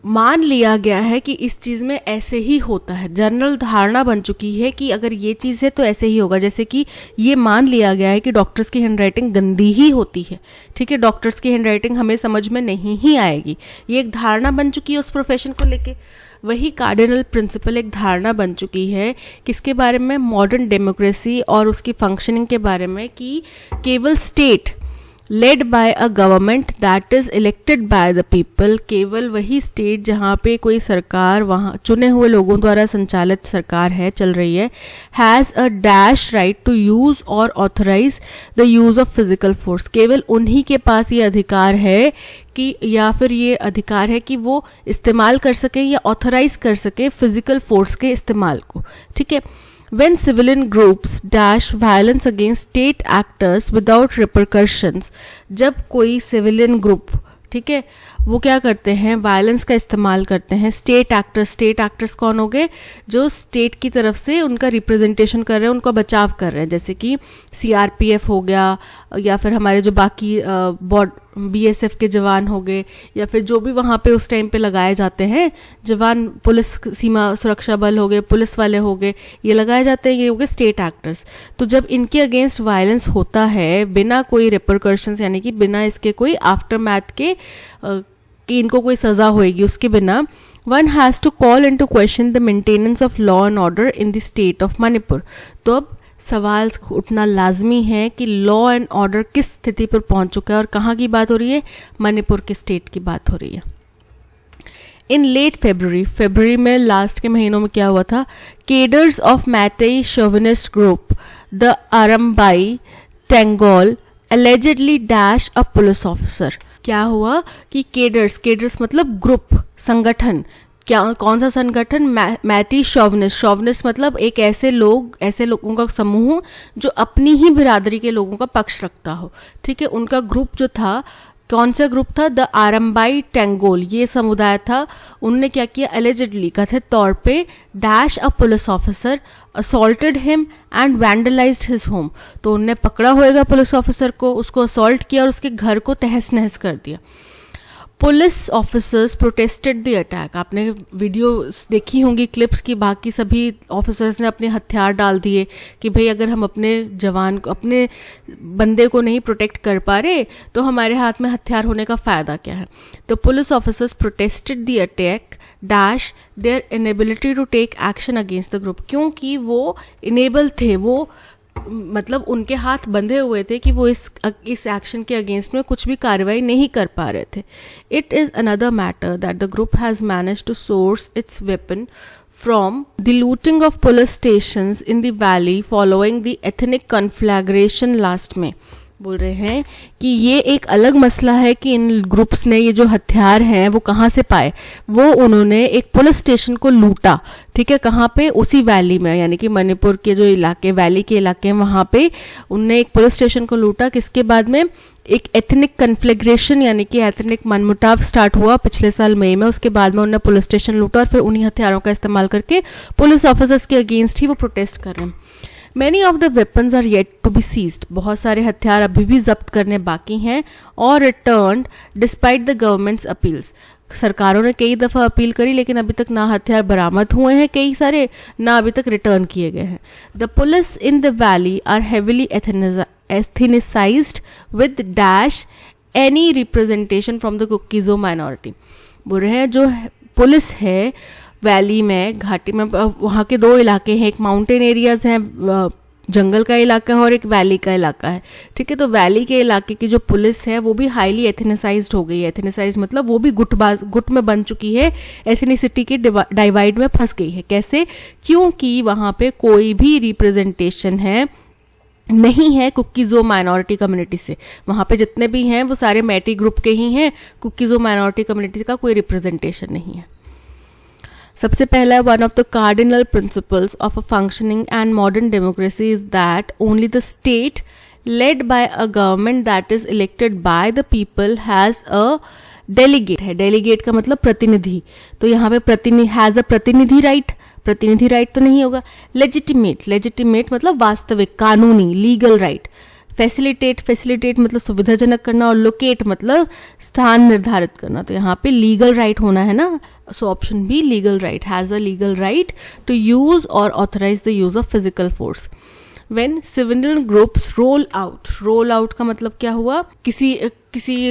मान लिया गया है कि इस चीज़ में ऐसे ही होता है, जनरल धारणा बन चुकी है कि अगर ये चीज़ है तो ऐसे ही होगा। जैसे कि ये मान लिया गया है कि डॉक्टर्स की हैंडराइटिंग गंदी ही होती है, ठीक है, डॉक्टर्स की हैंडराइटिंग हमें समझ में नहीं ही आएगी, ये एक धारणा बन चुकी है उस प्रोफेशन को लेके। वही कार्डिनल प्रिंसिपल एक धारणा बन चुकी है किसके बारे में, मॉडर्न डेमोक्रेसी और उसकी फंक्शनिंग के बारे में, कि केवल state led by a government that is elected by the people, केवल वही स्टेट जहाँ पे कोई सरकार, वहाँ चुने हुए लोगों द्वारा संचालित सरकार है, चल रही है, has a dash right to use or authorise the use of physical force. केवल उन्हीं के पास ये अधिकार है कि, या फिर ये अधिकार है कि वो इस्तेमाल कर सकें या ऑथराइज कर सकें फिजिकल फोर्स के इस्तेमाल को, ठीक है। When civilian groups dash violence against state actors without repercussions, जब कोई सिविलियन ग्रुप, ठीक है, वो क्या करते हैं, वायलेंस का इस्तेमाल करते हैं। स्टेट एक्टर्स कौन हो गए, जो स्टेट की तरफ से उनका रिप्रेजेंटेशन कर रहे हैं, उनका बचाव कर रहे हैं, जैसे कि सीआरपीएफ हो गया, या फिर हमारे जो बाकी बीएसएफ के जवान हो गए, या फिर जो भी वहाँ पे उस टाइम पे लगाए जाते हैं जवान, पुलिस सीमा सुरक्षा बल हो गए, पुलिस वाले हो गए, ये लगाए जाते हैं, ये हो गए स्टेट एक्टर्स। तो जब इनके अगेंस्ट वायलेंस होता है बिना कोई रिपरकर्शंस, यानी कि बिना इसके कोई आफ्टर मैथ के कि इनको कोई सजा होएगी, उसके बिना one has to call into question the maintenance of law and order in the state of Manipur. तो अब सवाल उठना लाजमी है कि लॉ एंड ऑर्डर किस स्थिति पर पहुंच चुका है, और कहाँ की बात हो रही है, मणिपुर के स्टेट की बात हो रही है। इन लेट फरवरी में, लास्ट के महीनों में क्या हुआ था, cadres of Meitei chauvinist group the Arambai Tenggol allegedly dash a police officer. क्या हुआ कि केडर्स मतलब ग्रुप, संगठन, क्या कौन सा संगठन, मैटी शोविनिस्ट मतलब एक ऐसे लोगों का समूह जो अपनी ही बिरादरी के लोगों का पक्ष रखता हो, ठीक है। उनका ग्रुप जो था, कौन सा ग्रुप था, द आरम्बाई टेंगोल, ये समुदाय था। उन्होंने क्या किया, एलिजिडली, कथित तौर पे, dash a police officer, assaulted him and vandalised his home. तो उनने पकड़ा होएगा पुलिस ऑफिसर को, उसको असॉल्ट किया और उसके घर को तहस नहस कर दिया। Police officers protested the attack. आपने वीडियो देखी होंगी, क्लिप्स की, बाकी सभी ऑफिसर्स ने अपने हथियार डाल दिए कि भाई अगर हम अपने जवान को, अपने बंदे को नहीं प्रोटेक्ट कर पा रहे तो हमारे हाथ में हथियार होने का फ़ायदा क्या है। तो police officers protested the attack dash their inability to take action against the group, क्योंकि वो इनेबल थे, वो मतलब उनके हाथ बंधे हुए थे कि वो इस एक्शन के अगेंस्ट में कुछ भी कार्रवाई नहीं कर पा रहे थे। It is another matter that the group has manage to source its weapon from the looting of police stations in the valley following the ethnic conflagration last में। बोल रहे हैं कि ये एक अलग मसला है कि इन ग्रुप्स ने ये जो हथियार हैं वो कहाँ से पाए। वो उन्होंने एक पुलिस स्टेशन को लूटा, ठीक है, कहाँ पे, उसी वैली में, यानी कि मणिपुर के जो इलाके, वैली के इलाके हैं, वहाँ पे उनने एक पुलिस स्टेशन को लूटा। किसके बाद में, एक एथनिक कन्फ्लैग्रेशन यानी कि एथनिक मनमुटाव स्टार्ट हुआ पिछले साल मई में। उसके बाद में उन्होंने पुलिस स्टेशन लूटा और फिर उन्हीं हथियारों का इस्तेमाल करके पुलिस ऑफिसर्स के अगेंस्ट ही वो प्रोटेस्ट कर रहे हैं। Many of the weapons are yet to be seized. बहुत सारे हथियार अभी भी जब्त करने बाकी हैं और returned despite the government's appeals. सरकारों ने कई दफ़ा अपील करी लेकिन अभी तक ना हथियार बरामद हुए हैं कई सारे, ना अभी तक रिटर्न किए गए हैं। The police in the valley are heavily ethnicized with dash any representation from the Kukizo minority. बोल रहे हैं जो पुलिस है वैली में, घाटी में, वहाँ के दो इलाके हैं, एक माउंटेन एरियाज हैं, जंगल का इलाका है, और एक वैली का इलाका है, ठीक है। तो वैली के इलाके की जो पुलिस है वो भी हाईली एथनिसाइज्ड हो गई है। एथनिसाइज मतलब वो भी गुट में बन चुकी है, एथनिसिटी के डिवाइड में फंस गई है। कैसे, क्योंकि वहाँ पे कोई भी रिप्रेजेंटेशन है नहीं है कुकीज़ो माइनॉरिटी कम्युनिटी से। वहाँ पे जितने भी हैं वो सारे मैटी ग्रुप के ही हैं, कुकीज़ो माइनॉरिटी कम्युनिटी का कोई रिप्रेजेंटेशन नहीं है। सबसे पहला, one of the cardinal principles of a functioning and modern democracy is that only the state led by a government that is elected by the people has a delegate है। Delegate का मतलब प्रतिनिधि, तो यहाँ पे हैज अ प्रतिनिधि right, प्रतिनिधि right तो नहीं होगा। लेजिटिमेट मतलब वास्तविक, कानूनी, लीगल राइट। फैसिलिटेट मतलब सुविधाजनक करना, और लोकेट मतलब स्थान निर्धारित करना। तो यहाँ पे लीगल राइट होना है ना, so option B legal right, has a legal right to use or authorise the use of physical force. When civilian groups roll out का मतलब क्या हुआ, किसी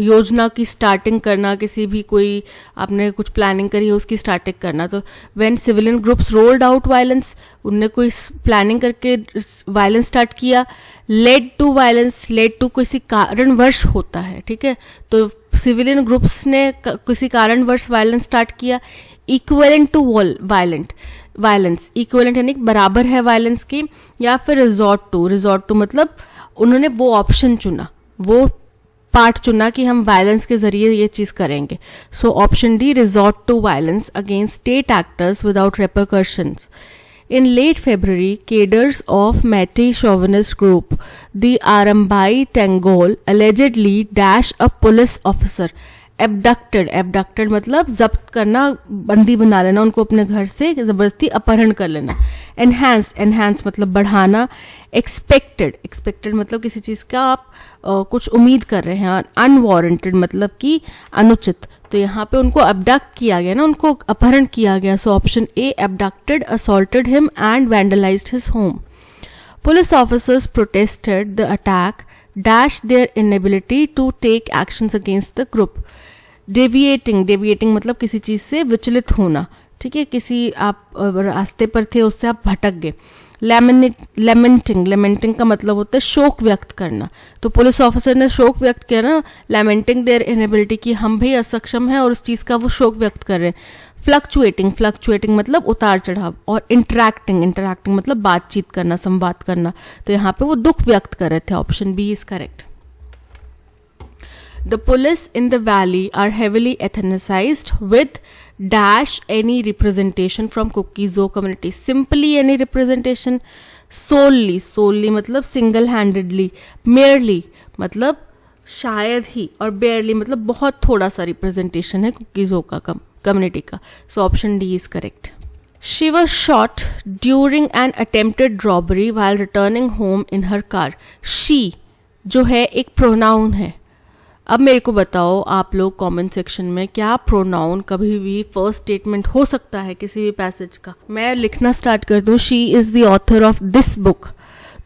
योजना की स्टार्टिंग करना, किसी भी कोई आपने कुछ प्लानिंग करी है उसकी स्टार्टिंग करना। तो when civilian groups rolled out violence, उनने कोई प्लानिंग करके वायलेंस स्टार्ट किया। Led to violence, led to किसी कारणवश होता है, ठीक है। तो सिविलियन ग्रुप्स ने किसी कारणवश वायलेंस स्टार्ट किया। इक्विवेलेंट टू वायलेंस, इक्विवेलेंट यानी बराबर है वायलेंस की, या फिर रिजॉर्ट टू मतलब उन्होंने वो ऑप्शन चुना, वो पार्ट चुना कि हम वायलेंस के जरिए ये चीज करेंगे। So option D, resort to violence against state actors without repercussions. In late February, cadres of Meitei chauvinist group, the Arambai Tengol, allegedly dashed a police officer. Abducted, abducted मतलब जब्त करना, बंदी बना लेना, उनको अपने घर से जबरदस्ती अपहरण कर लेना। एनहांस्ड, एनहांस मतलब बढ़ाना। एक्सपेक्टेड, एक्सपेक्टेड मतलब किसी चीज़ का आप कुछ उम्मीद कर रहे हैं। अनवारंटेड मतलब कि अनुचित, तो यहाँ पे उनको अबडक्ट किया गया ना, उनको अपहरण किया गया। So option A, abducted, assaulted him and vandalised his home. Police officers protested the attack, dashed their inability to take actions against the group. Deviating, deviating मतलब किसी चीज़ से विचलित होना, ठीक है, किसी आप रास्ते पर थे उससे आप भटक गए। लेमेंटिंग, लेमेंटिंग का मतलब होता है शोक व्यक्त करना, तो पुलिस ऑफिसर ने शोक व्यक्त किया ना, लेमेंटिंग देयर इनएबिलिटी कि हम भी असक्षम हैं और उस चीज़ का वो शोक व्यक्त कर रहे हैं। फ्लक्चुएटिंग, फ्लक्चुएटिंग मतलब उतार चढ़ाव। और इंटरैक्टिंग, इंटरैक्टिंग मतलब बातचीत करना, संवाद करना, तो यहाँ पे वो दुख व्यक्त कर रहे थे। Option B is correct. The police in the valley are heavily ethnicized with dash any representation from Kuki-Zo community. Simply any representation, solely, solely मतलब single handedly, merely मतलब शायद ही, और barely मतलब बहुत थोड़ा सा representation है Kuki-Zo का community का। So option D is correct. She was shot during an attempted robbery while returning home in her car. She जो है एक pronoun है। अब मेरे को बताओ आप लोग कमेंट सेक्शन में, क्या प्रोनाउन कभी भी फर्स्ट स्टेटमेंट हो सकता है किसी भी पैसेज का? मैं लिखना स्टार्ट कर दूं, she is the author of this book,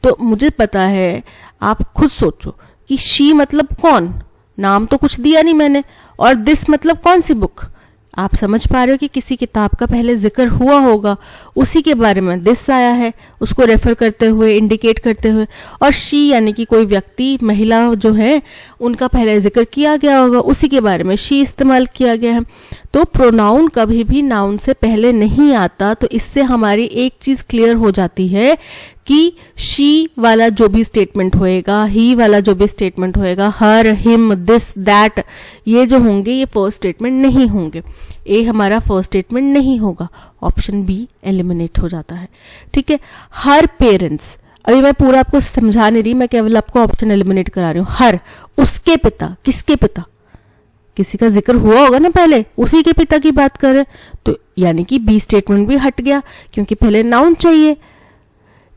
तो मुझे पता है, आप खुद सोचो कि शी मतलब कौन, नाम तो कुछ दिया नहीं मैंने, और दिस मतलब कौन सी बुक? आप समझ पा रहे हो कि किसी किताब का पहले जिक्र हुआ होगा, उसी के बारे में दिस आया है, उसको रेफर करते हुए, इंडिकेट करते हुए। और शी यानी कि कोई व्यक्ति, महिला जो है, उनका पहले जिक्र किया गया होगा, उसी के बारे में शी इस्तेमाल किया गया है। तो प्रोनाउन कभी भी नाउन से पहले नहीं आता। तो इससे हमारी एक चीज क्लियर हो जाती है कि शी वाला जो भी स्टेटमेंट होएगा, ही वाला जो भी स्टेटमेंट होएगा, हर, हिम, दिस, दैट, ये जो होंगे ये फर्स्ट स्टेटमेंट नहीं होंगे। ए हमारा फर्स्ट स्टेटमेंट नहीं होगा। ऑप्शन बी एलिमिनेट हो जाता है, ठीक है। हर पेरेंट्स, अभी मैं पूरा आपको समझा नहीं रही, मैं केवल आपको ऑप्शन एलिमिनेट करा रही हूँ। हर, उसके पिता, किसके पिता? किसी का जिक्र हुआ होगा ना पहले, उसी के पिता की बात कर रहे, तो यानी कि बी स्टेटमेंट भी हट गया, क्योंकि पहले नाउन चाहिए।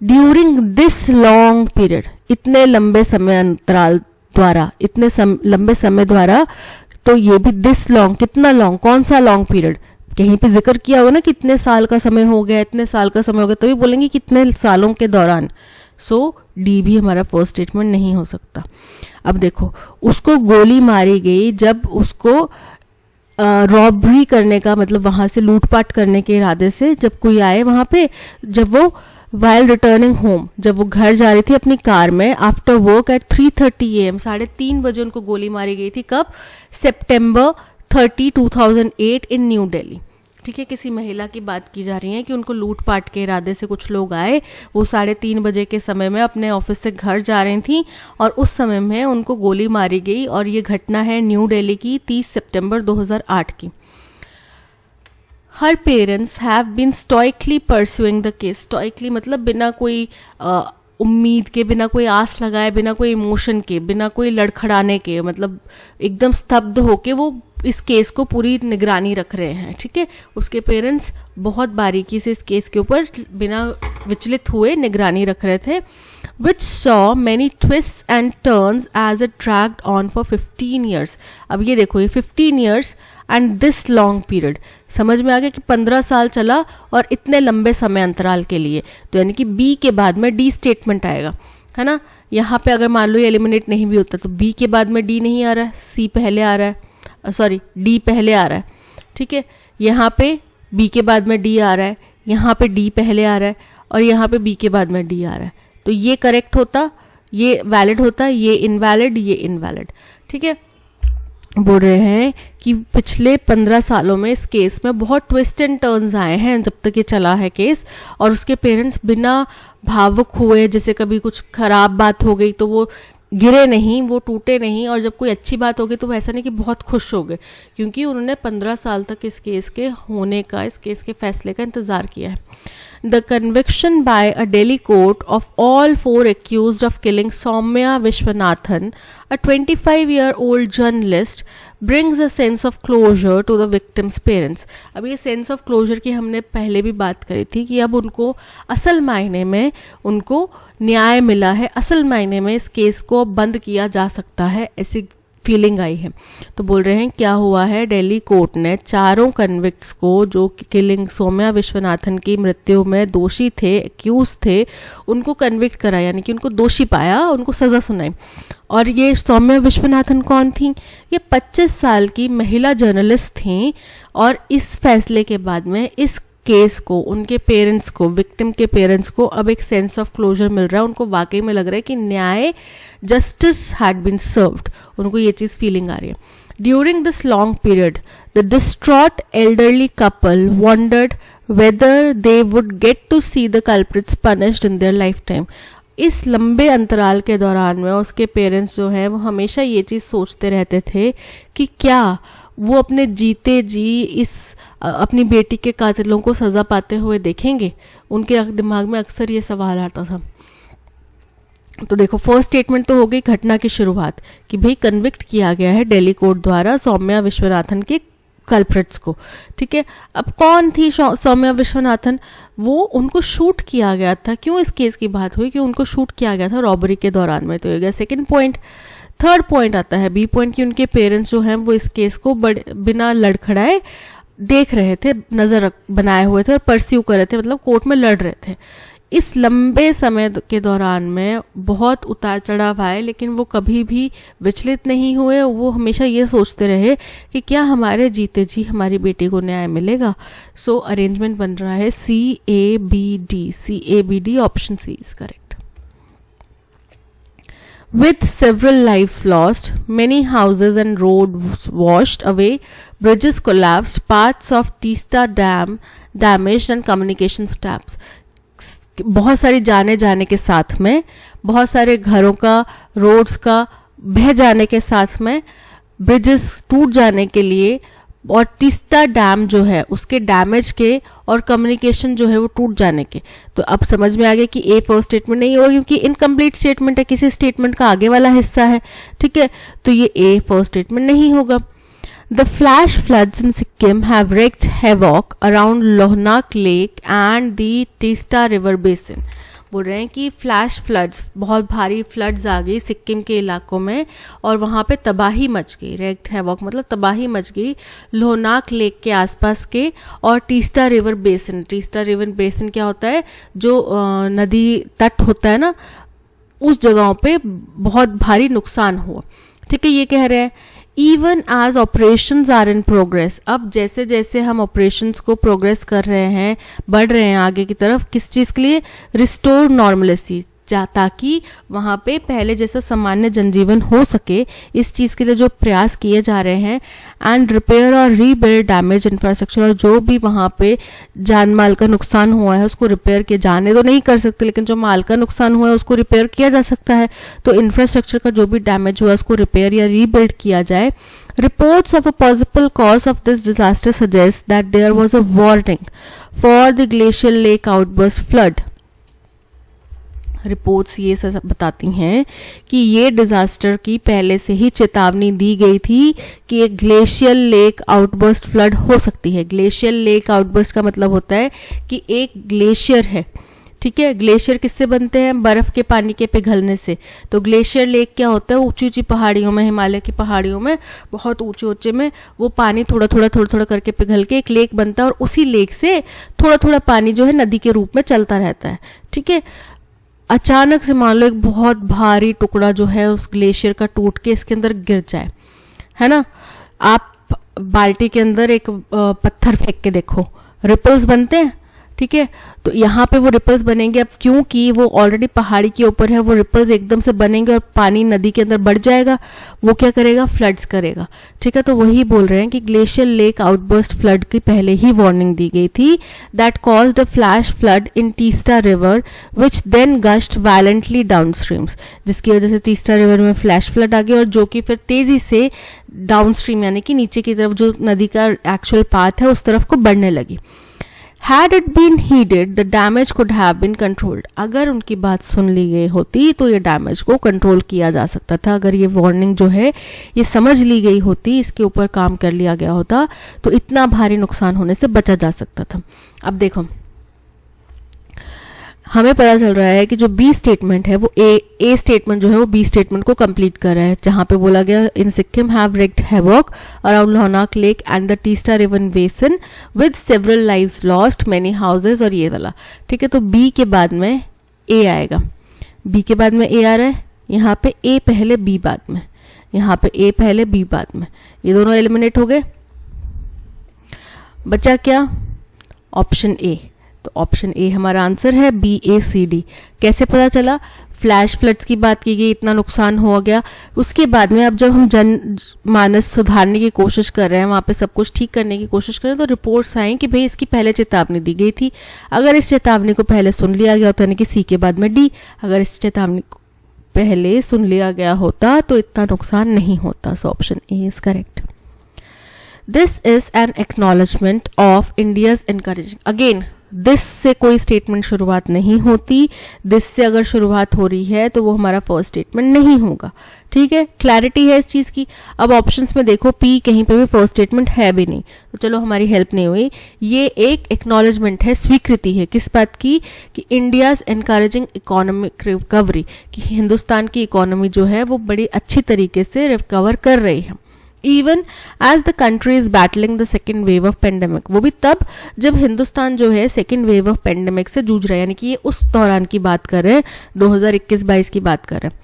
ड्यूरिंग दिस लॉन्ग पीरियड, इतने लंबे समय अंतराल द्वारा, इतने लंबे समय द्वारा, तो ये भी दिस लॉन्ग, कितना लॉन्ग, कौन सा लॉन्ग पीरियड? कहीं पे जिक्र किया होगा ना कितने साल का समय हो गया, इतने साल का समय हो गया, तभी बोलेंगे कितने सालों के दौरान। सो डी भी हमारा फर्स्ट स्टेटमेंट नहीं हो सकता। अब देखो, उसको गोली मारी गई जब उसको रॉबरी करने का मतलब वहां से लूटपाट करने के इरादे से जब कोई आए वहां पे, जब वो वाइल रिटर्निंग होम, जब वो घर जा रही थी अपनी कार में, आफ्टर वर्क एट 3:30 AM, 3:30 बजे उनको गोली मारी गई थी। कब? September 30, 2008 इन न्यू दिल्ली, ठीक है। किसी महिला की बात की जा रही है कि उनको लूटपाट के इरादे से कुछ लोग आए, वो 3:30 बजे के समय में अपने ऑफिस से घर जा रही थी और उस समय में उनको गोली मारी गई, और ये घटना है न्यू दिल्ली की 30 सितंबर 2008 की। Her parents have been stoically pursuing the case. Stoically मतलब बिना कोई उम्मीद के, बिना कोई आस लगाए, बिना कोई इमोशन के, बिना कोई लड़खड़ाने के, मतलब एकदम स्तब्ध होके वो इस केस को पूरी निगरानी रख रहे हैं, ठीक है। उसके पेरेंट्स बहुत बारीकी से इस केस के ऊपर बिना विचलित हुए निगरानी रख रहे थे। which saw many twists and turns as it dragged on for 15 years. अब ये देखो, ये 15 years and this long period, समझ में आ गया कि 15 साल चला और इतने लंबे समय अंतराल के लिए। तो यानी कि बी के बाद में डी स्टेटमेंट आएगा, है ना। यहाँ पे अगर मान लो ये एलिमिनेट नहीं भी होता तो बी के बाद में डी नहीं आ रहा है, सी पहले आ रहा है, सॉरी डी पहले आ रहा है, ठीक है। यहाँ पे बी के बाद में डी आ रहा है, यहाँ पे डी पहले आ रहा है और यहाँ पे बी के बाद में डी आ रहा है। तो ये करेक्ट होता, ये वैलिड होता, ये इनवैलिड, ये इनवैलिड, ठीक है। बोल रहे हैं कि पिछले 15 सालों में इस केस में बहुत ट्विस्ट एंड टर्न्स आए हैं जब तक ये चला है केस, और उसके पेरेंट्स बिना भावुक हुए, जैसे कभी कुछ खराब बात हो गई तो वो गिरे नहीं, वो टूटे नहीं, और जब कोई अच्छी बात हो गई तो ऐसा नहीं कि बहुत खुश हो गए, क्योंकि उन्होंने 15 साल तक इस केस के होने का, इस केस के फैसले का इंतजार किया है। The conviction by a Delhi court of all 4 accused of killing Soumya Vishwanathan, a 25-year-old journalist, brings a sense of closure to the victim's parents. अब ये सेंस ऑफ क्लोजर की हमने पहले भी बात करी थी कि अब उनको असल मायने में उनको न्याय मिला है, असल मायने में इस केस को बंद किया जा सकता है, ऐसी फीलिंग आई है। तो बोल रहे हैं क्या हुआ है, दिल्ली कोर्ट ने चारों कन्विक्ट्स को जो किलिंग सौम्या विश्वनाथन की मृत्यु में दोषी थे, एक्यूज थे, उनको कन्विक्ट करा, यानी कि उनको दोषी पाया, उनको सजा सुनाई। और ये सौम्या विश्वनाथन कौन थी? ये 25 साल की महिला जर्नलिस्ट थी। और इस फैसले के बाद में इस केस को उनके पेरेंट्स को, विक्टिम के पेरेंट्स को अब एक सेंस ऑफ क्लोजर मिल रहा है। उनको वाकई में लग रहा है कि न्याय, जस्टिस हैड बीन सर्व्ड, उनको ये चीज़ फीलिंग आ रही है। During this long period the distraught elderly couple wondered whether they would get to see the culprits punished in their lifetime. इस लंबे अंतराल के दौरान में उसके पेरेंट्स जो हैं वो हमेशा ये चीज़ सोचते रहते थे कि क्या वो अपने जीते जी इस अपनी बेटी के कातिलों को सज़ा पाते हुए देखेंगे। उनके दिमाग में अक्सर ये सवाल आता था। तो देखो, फर्स्ट स्टेटमेंट तो हो गई घटना की शुरुआत कि भाई कन्विक्ट किया गया है दिल्ली कोर्ट द्वारा सौम्या विश्वनाथन के कल्प्रिट्स को। ठीक है, अब कौन थी सौम्या विश्वनाथन? वो उनको शूट किया गया था। क्यों इस केस की बात हुई कि उनको शूट किया गया था रॉबरी के दौरान में, तो ये गया सेकेंड पॉइंट। थर्ड पॉइंट आता है बी पॉइंट कि उनके पेरेंट्स जो हैं वो इस केस को बिना लड़खड़ाए देख रहे थे, नज़र बनाए हुए थे और परस्यू कर रहे थे, मतलब कोर्ट में लड़ रहे थे। इस लंबे समय के दौरान में बहुत उतार चढ़ाव आए, लेकिन वो कभी भी विचलित नहीं हुए। वो हमेशा ये सोचते रहे कि क्या हमारे जीते जी हमारी बेटी को न्याय मिलेगा। सो अरेंजमेंट बन रहा है CABD, option C is correct. With several lives lost, many houses and roads washed away, bridges collapsed, parts of Teesta Dam damaged and communication taps. बहुत सारी जाने जाने के साथ में, बहुत सारे घरों का, रोड्स का बह जाने के साथ में, ब्रिजेस टूट जाने के लिए, और तीस्ता डैम जो है उसके डैमेज के, और कम्युनिकेशन जो है वो टूट जाने के। तो अब समझ में आ गया कि ए फर्स्ट स्टेटमेंट नहीं होगा क्योंकि इनकम्प्लीट स्टेटमेंट है, किसी स्टेटमेंट का आगे वाला हिस्सा है। ठीक है, तो ये ए फर्स्ट स्टेटमेंट नहीं होगा। The flash floods in Sikkim have wreaked havoc around Lohnak Lake and the Teesta River Basin. बोल रहे हैं कि फ्लैश फ्लड्स, बहुत भारी फ्लड्स आ गई सिक्किम के इलाकों में और वहाँ पे तबाही मच गई। रेक्ट हैवॉक मतलब तबाही मच गई लोहनाक लेक के आसपास के और Teesta river basin. Teesta river basin क्या होता है? जो नदी तट होता है ना, उस जगहों पे बहुत भारी नुकसान हुआ। ठीक है, ये कह रहे हैं even as operations are in progress. अब जैसे जैसे हम ऑपरेशंस को प्रोग्रेस कर रहे हैं, बढ़ रहे हैं आगे की तरफ, किस चीज़ के लिए? रिस्टोर नॉर्मलिटी, ताकि वहाँ पे पहले जैसा सामान्य जनजीवन हो सके, इस चीज़ के लिए जो प्रयास किए जा रहे हैं। एंड रिपेयर और रीबिल्ड डैमेज इंफ्रास्ट्रक्चर, और जो भी वहाँ पे जान माल का नुकसान हुआ है उसको रिपेयर किए जाने तो नहीं कर सकते, लेकिन जो माल का नुकसान हुआ है उसको रिपेयर किया जा सकता है। तो इंफ्रास्ट्रक्चर का जो भी डैमेज हुआ है उसको रिपेयर या रीबिल्ड किया जाए। Reports of a possible cause of this disaster suggest that there was a warning for the glacial lake outburst flood. Reports ये सब बताती हैं कि ये डिजास्टर की पहले से ही चेतावनी दी गई थी कि एक ग्लेशियल लेक आउटबर्स्ट फ्लड हो सकती है। ग्लेशियल लेक आउटबर्स्ट का मतलब होता है कि एक ग्लेशियर है। ठीक है, ग्लेशियर किससे बनते हैं? बर्फ के पानी के पिघलने से। तो ग्लेशियर लेक क्या होता है? ऊंची ऊंची पहाड़ियों में, हिमालय की पहाड़ियों में बहुत ऊंचे ऊंचे में वो पानी थोड़ा थोड़ा करके पिघल के एक लेक बनता है और उसी लेक से थोड़ा थोड़ा पानी जो है नदी के रूप में चलता रहता है। ठीक है, अचानक से मान लो एक बहुत भारी टुकड़ा जो है उस ग्लेशियर का टूट के इसके अंदर गिर जाए, है ना। आप बाल्टी के अंदर एक पत्थर फेंक के देखो, रिपल्स बनते हैं। ठीक है, तो यहाँ पे वो रिपल्स बनेंगे। अब क्योंकि वो ऑलरेडी पहाड़ी के ऊपर है, वो रिपल्स एकदम से बनेंगे और पानी नदी के अंदर बढ़ जाएगा। वो क्या करेगा? फ्लड्स करेगा। ठीक है, तो वही बोल रहे हैं कि ग्लेशियल लेक आउटबर्स्ट फ्लड की पहले ही वार्निंग दी गई थी। That caused a flash flood in Teesta river which then gushed violently down streams, जिसकी वजह से तीस्टा रिवर में फ्लैश फ्लड आ गई और जो कि फिर तेजी से डाउन स्ट्रीम यानी कि नीचे की तरफ जो नदी का एक्चुअल पाथ है उस तरफ को बढ़ने लगी। Had it been heeded, the damage could have been controlled. अगर उनकी बात सुन ली गई होती तो ये डैमेज को कंट्रोल किया जा सकता था. अगर ये वार्निंग जो है ये समझ ली गई होती, इसके ऊपर काम कर लिया गया होता, तो इतना भारी नुकसान होने से बचा जा सकता था. अब देखो, हमें पता चल रहा है कि जो बी स्टेटमेंट है वो ए स्टेटमेंट जो है वो बी स्टेटमेंट को कंप्लीट कर रहा है, जहां पे बोला गया in Sikkim have wreaked havoc around Lhonak lake and the Teesta river basin with several lives lost, many houses, और ये वाला. ठीक है, तो बी के बाद में ए आएगा. बी के बाद में ए आ रहा है, यहाँ पे ए पहले बी बाद में, यहाँ पे ए पहले बी बाद में, ये दोनों एलिमिनेट हो गए. बचा क्या? Option A. तो ऑप्शन ए हमारा आंसर है, बी ए सी डी. कैसे पता चला? फ्लैश फ्लड्स की बात की गई, इतना नुकसान हो गया. उसके बाद में अब जब हम जन मानस सुधारने की कोशिश कर रहे हैं, वहां पे सब कुछ ठीक करने की कोशिश कर रहे हैं, तो रिपोर्ट्स आई कि भाई इसकी पहले चेतावनी दी गई थी. अगर इस चेतावनी को पहले सुन लिया गया होता, यानी कि सी के बाद में डी, अगर इस चेतावनी को पहले सुन लिया गया होता तो इतना नुकसान नहीं होता. सो option A is correct. This is an acknowledgement of India's encouraging. Again this से कोई स्टेटमेंट शुरुआत नहीं होती. दिस से अगर शुरुआत हो रही है तो वो हमारा फर्स्ट स्टेटमेंट नहीं होगा. ठीक है, क्लैरिटी है इस चीज की. अब ऑप्शंस में देखो, पी कहीं पे भी फर्स्ट स्टेटमेंट है भी नहीं, तो चलो हमारी हेल्प नहीं हुई. ये एक एक्नॉलेजमेंट है, स्वीकृति है. किस बात की? कि इंडियाज एनकरेजिंग इकोनॉमिक रिकवरी, कि हिंदुस्तान की इकोनॉमी जो है वो बड़ी अच्छी तरीके से रिकवर कर रही है. Even as the country is battling the second wave of pandemic. वो भी तब जब हिंदुस्तान जो है सेकेंड वेव ऑफ पेंडेमिक से जूझ रहा है, यानी कि ये उस दौरान की बात कर रहे हैं, 2021-22 की बात कर रहे हैं.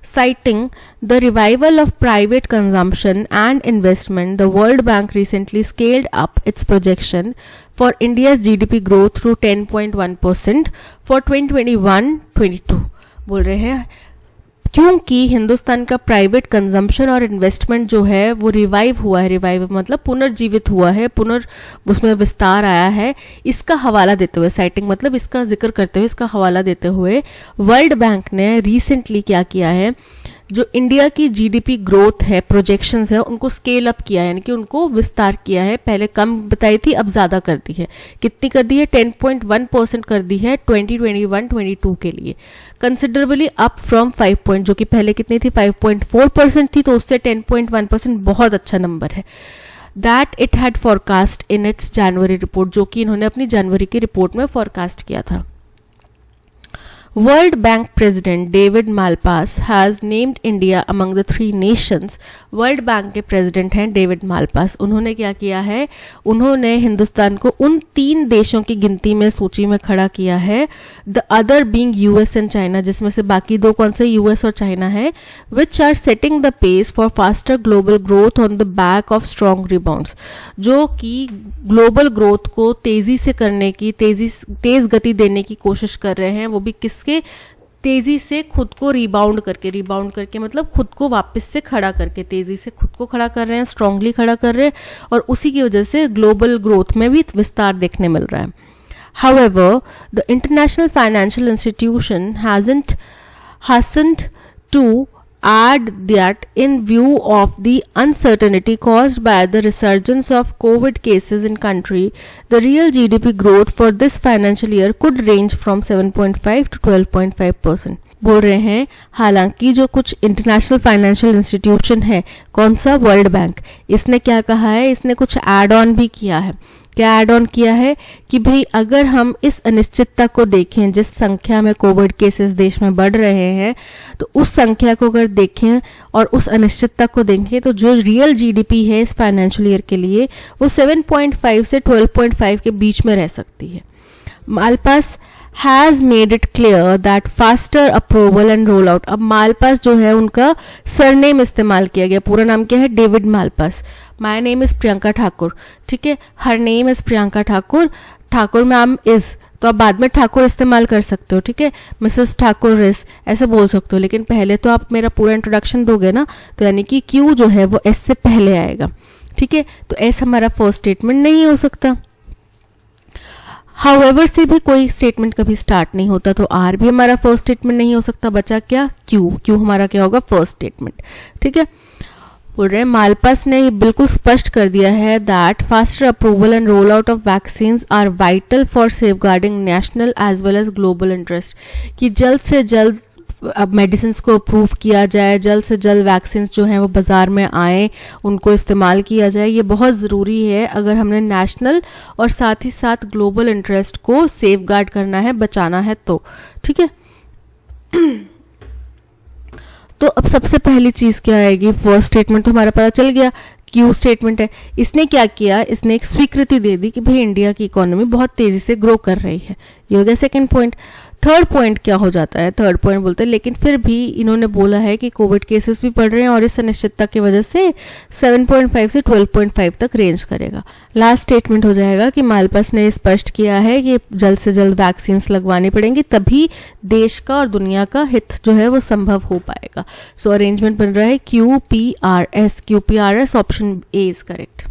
Citing the revival of private consumption and investment, the World Bank recently scaled up its projection for India's GDP growth to 10.1% for 2021-22. बोल रहे हैं क्योंकि हिंदुस्तान का प्राइवेट कंजम्पशन और इन्वेस्टमेंट जो है वो रिवाइव हुआ है. रिवाइव मतलब पुनर्जीवित हुआ है, उसमें विस्तार आया है. इसका हवाला देते हुए, साइटिंग मतलब इसका जिक्र करते हुए, इसका हवाला देते हुए वर्ल्ड बैंक ने रिसेंटली क्या किया है, जो इंडिया की जीडीपी ग्रोथ है, प्रोजेक्शंस है, उनको स्केल अप किया है, यानी कि उनको विस्तार किया है. पहले कम बताई थी, अब ज्यादा कर दी है. कितनी कर दी है? 10.1% कर दी है 2021-22 के लिए. कंसिडरेबली अप फ्रॉम 5 जो कि पहले कितनी थी? 5.4% थी, तो उससे 10.1% बहुत अच्छा नंबर है. That it had forecast in its January report, जो कि इन्होंने अपनी जनवरी की रिपोर्ट में फॉरकास्ट किया था. World Bank President David Malpass has named India among the 3 nations. World Bank के प्रेसिडेंट हैं डेविड मालपास. उन्होंने क्या किया है? उन्होंने हिंदुस्तान को उन 3 देशों की गिनती में, सूची में खड़ा किया है, the other being US and China, जिसमें से बाकी 2 कौन से? यूएस और चाइना है, which are setting the pace for faster global growth on the back of strong rebounds, जो कि ग्लोबल ग्रोथ को तेजी से करने की, तेज गति देने की कोशिश कर रहे हैं. वो भी किस के? तेजी से खुद को रिबाउंड करके मतलब खुद को वापस से खड़ा करके, तेजी से खुद को खड़ा कर रहे हैं, स्ट्रांगली खड़ा कर रहे हैं, और उसी की वजह से ग्लोबल ग्रोथ में भी विस्तार देखने मिल रहा है. However, the International Financial Institution hasn't to add that in view of the uncertainty caused by the resurgence of COVID cases in country, the real GDP growth for this financial year could range from 7.5 to 12.5%. बोल रहे हैं हालांकि जो कुछ international financial institution है, कौन सा? World bank, इसने क्या कहा है? इसने कुछ एड ऑन भी किया है. क्या एड ऑन किया है? कि भाई अगर हम इस अनिश्चितता को देखें, जिस संख्या में कोविड केसेस देश में बढ़ रहे हैं, तो उस संख्या को अगर देखें और उस अनिश्चितता को देखें, तो जो रियल जीडीपी है इस फाइनेंशियल ईयर के लिए वो 7.5 से 12.5 के बीच में रह सकती है. Malpass has made it clear that faster approval and rollout. अब मालपास जो है उनका सरनेम इस्तेमाल किया गया. पूरा नाम क्या है? David Malpass. My name is Priyanka Thakur. ठीक है, her name is Priyanka Thakur. Thakur ma'am is, तो आप बाद में ठाकुर इस्तेमाल कर सकते हो. ठीक है, मिसेस ठाकुर इज ऐसे बोल सकते हो, लेकिन पहले तो आप मेरा पूरा इंट्रोडक्शन दोगे ना, तो यानी कि क्यू जो है वो एस से पहले आएगा. ठीक है, तो एस हमारा फर्स्ट स्टेटमेंट नहीं हो सकता. हाउएवर से भी कोई स्टेटमेंट कभी स्टार्ट नहीं होता, तो आर भी हमारा फर्स्ट स्टेटमेंट नहीं हो सकता. बचा क्या? क्यू. क्यू हमारा क्या होगा? First statement. ठीक है, बोल रहे हैं मालपास ने बिल्कुल स्पष्ट कर दिया है that faster approval and roll out of vaccine are vital for safeguarding national as well as global interest, कि जल्द से जल्द अब मेडिसिन को अप्रूव किया जाए, जल्द से जल्द वैक्सीन जो हैं वो बाज़ार में आए, उनको इस्तेमाल किया जाए। ये बहुत ज़रूरी है अगर हमने नेशनल और साथ ही साथ ग्लोबल इंटरेस्ट को सेफगार्ड करना है, बचाना है तो। ठीक है, तो अब सबसे पहली चीज़ क्या आएगी, फर्स्ट स्टेटमेंट तो हमारा पता चल गया, क्यू स्टेटमेंट है। इसने क्या किया, इसने एक स्वीकृति दे दी कि भाई इंडिया की इकोनॉमी बहुत तेज़ी से ग्रो कर रही है। ये हो गया सेकेंड पॉइंट। थर्ड पॉइंट क्या हो जाता है, थर्ड पॉइंट बोलते हैं लेकिन फिर भी इन्होंने बोला है कि कोविड केसेस भी बढ़ रहे हैं और इस अनिश्चितता की वजह से 7.5 से 12.5 तक रेंज करेगा। लास्ट स्टेटमेंट हो जाएगा कि मालपास ने स्पष्ट किया है कि जल्द से जल्द वैक्सीन लगवानी पड़ेंगी, तभी देश का और दुनिया का हित जो है वो संभव हो पाएगा। सो अरेंजमेंट बन रहा है QPRS। QPRS option A is correct.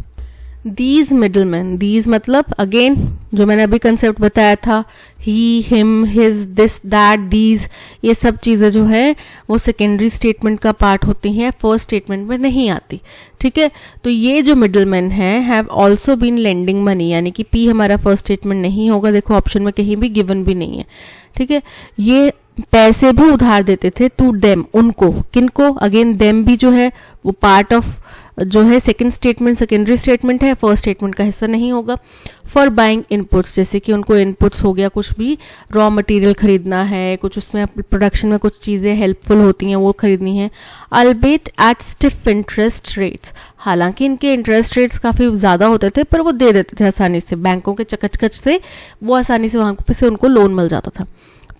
These middleman, these मतलब अगेन जो मैंने अभी कंसेप्ट बताया था, he, him, his, this, that, these, ये सब चीज़ें जो है वो सेकेंडरी स्टेटमेंट का पार्ट होती हैं, फर्स्ट स्टेटमेंट में नहीं आती। ठीक है, तो ये जो मिडलमैन है have also been lending money, यानी कि पी हमारा फर्स्ट स्टेटमेंट नहीं होगा। देखो ऑप्शन में कहीं भी गिवन भी नहीं है। ठीक है, ये पैसे भी उधार देते थे टू डेम, उनको, किनको, अगेन डेम भी जो है वो पार्ट ऑफ जो है सेकंड स्टेटमेंट, सेकेंडरी स्टेटमेंट है, फर्स्ट स्टेटमेंट का हिस्सा नहीं होगा। फॉर बाइंग इनपुट्स, जैसे कि उनको इनपुट्स हो गया, कुछ भी रॉ मटेरियल खरीदना है, कुछ उसमें प्रोडक्शन में कुछ चीज़ें हेल्पफुल होती हैं वो खरीदनी है। अल्बेट एट स्टिफ इंटरेस्ट रेट्स, हालांकि इनके इंटरेस्ट रेट्स काफ़ी ज़्यादा होते थे पर वो दे देते थे आसानी से, बैंकों के चकचकच से वो आसानी से वहाँ से उनको लोन मिल जाता था।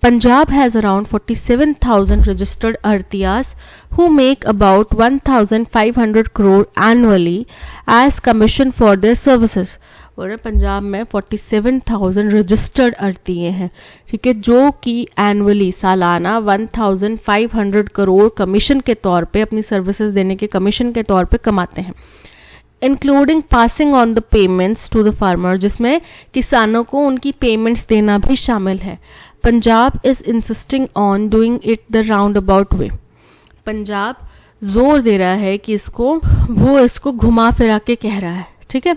Punjab has around 47,000 registered Artiyas who make about 1,500 crore annually as commission for their services. और पंजाब में 47,000 रजिस्टर्ड अर्तिये हैं, ठीक है, जो कि एनुअली सालाना 1,500 करोड़ कमीशन के तौर पे, अपनी सर्विसेज देने के कमीशन के तौर पे कमाते हैं। Including passing on the payments to the farmer, जिसमें किसानों को उनकी पेमेंट्स देना भी शामिल है। Punjab is insisting on doing it the round about way. Punjab जोर दे रहा है कि इसको घुमा फिरा के कह रहा है। ठीक है,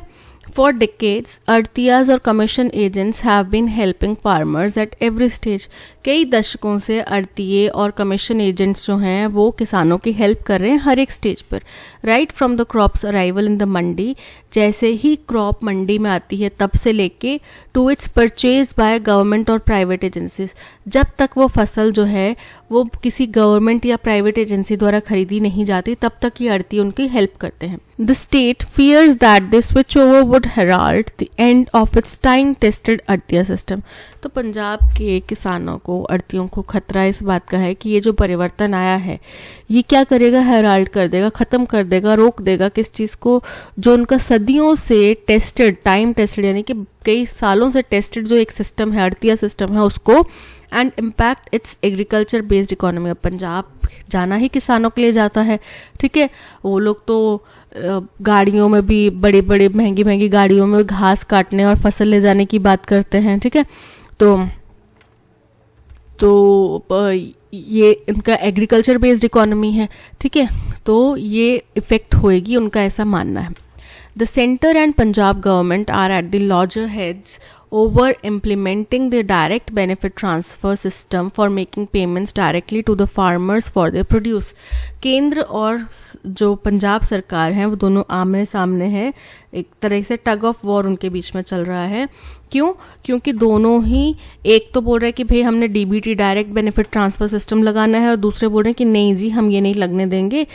For decades, Artiyas और commission agents have been helping farmers at every stage. कई दशकों से अर्तिये और कमीशन एजेंट्स जो हैं वो किसानों की हेल्प कर रहे हैं हर एक स्टेज पर। Right from the crops arrival in the mandi, जैसे ही क्रॉप मंडी में आती है तब से लेके to its purchase by government और प्राइवेट एजेंसीज, जब तक वो फसल जो है वो किसी गवर्नमेंट या प्राइवेट एजेंसी द्वारा खरीदी नहीं जाती तब तक ये आड़ती उनकी हेल्प करते हैं। The state fears that this switchover would herald the end of its time-tested arhtiya system. तो पंजाब के किसानों को, आड़तियों को खतरा इस बात का है कि ये जो परिवर्तन आया है ये क्या करेगा, हेराल्ड कर देगा, ख़त्म कर देगा, रोक देगा किस चीज़ को, जो उनका सदियों से टेस्टेड, टाइम टेस्टेड यानी कि कई सालों से टेस्टेड जो एक सिस्टम है, आड़तिया सिस्टम है, उसको, and impact it's agriculture based economy. अब पंजाब जाना ही किसानों के लिए जाता है। ठीक है, वो लोग तो गाड़ियों में भी, बड़ी बड़ी महंगी महंगी गाड़ियों में घास काटने और फसल ले जाने की बात करते हैं। ठीक है, तो ये इनका एग्रीकल्चर बेस्ड इकोनॉमी है। ठीक है, तो ये इफेक्ट होएगी, उनका ऐसा मानना है। The center and Punjab government are at the loggerheads over implementing the direct benefit transfer system for making payments directly to the farmers for their produce. केंद्र और जो पंजाब सरकार है वो दोनों आमने सामने हैं, एक तरह से टग ऑफ वॉर उनके बीच में चल रहा है। क्यों? क्योंकि दोनों ही, एक तो बोल रहे हैं कि भाई हमने DBT direct benefit transfer system लगाना है और दूसरे बोल रहे हैं कि नहीं जी हम ये नहीं लगने देंगे।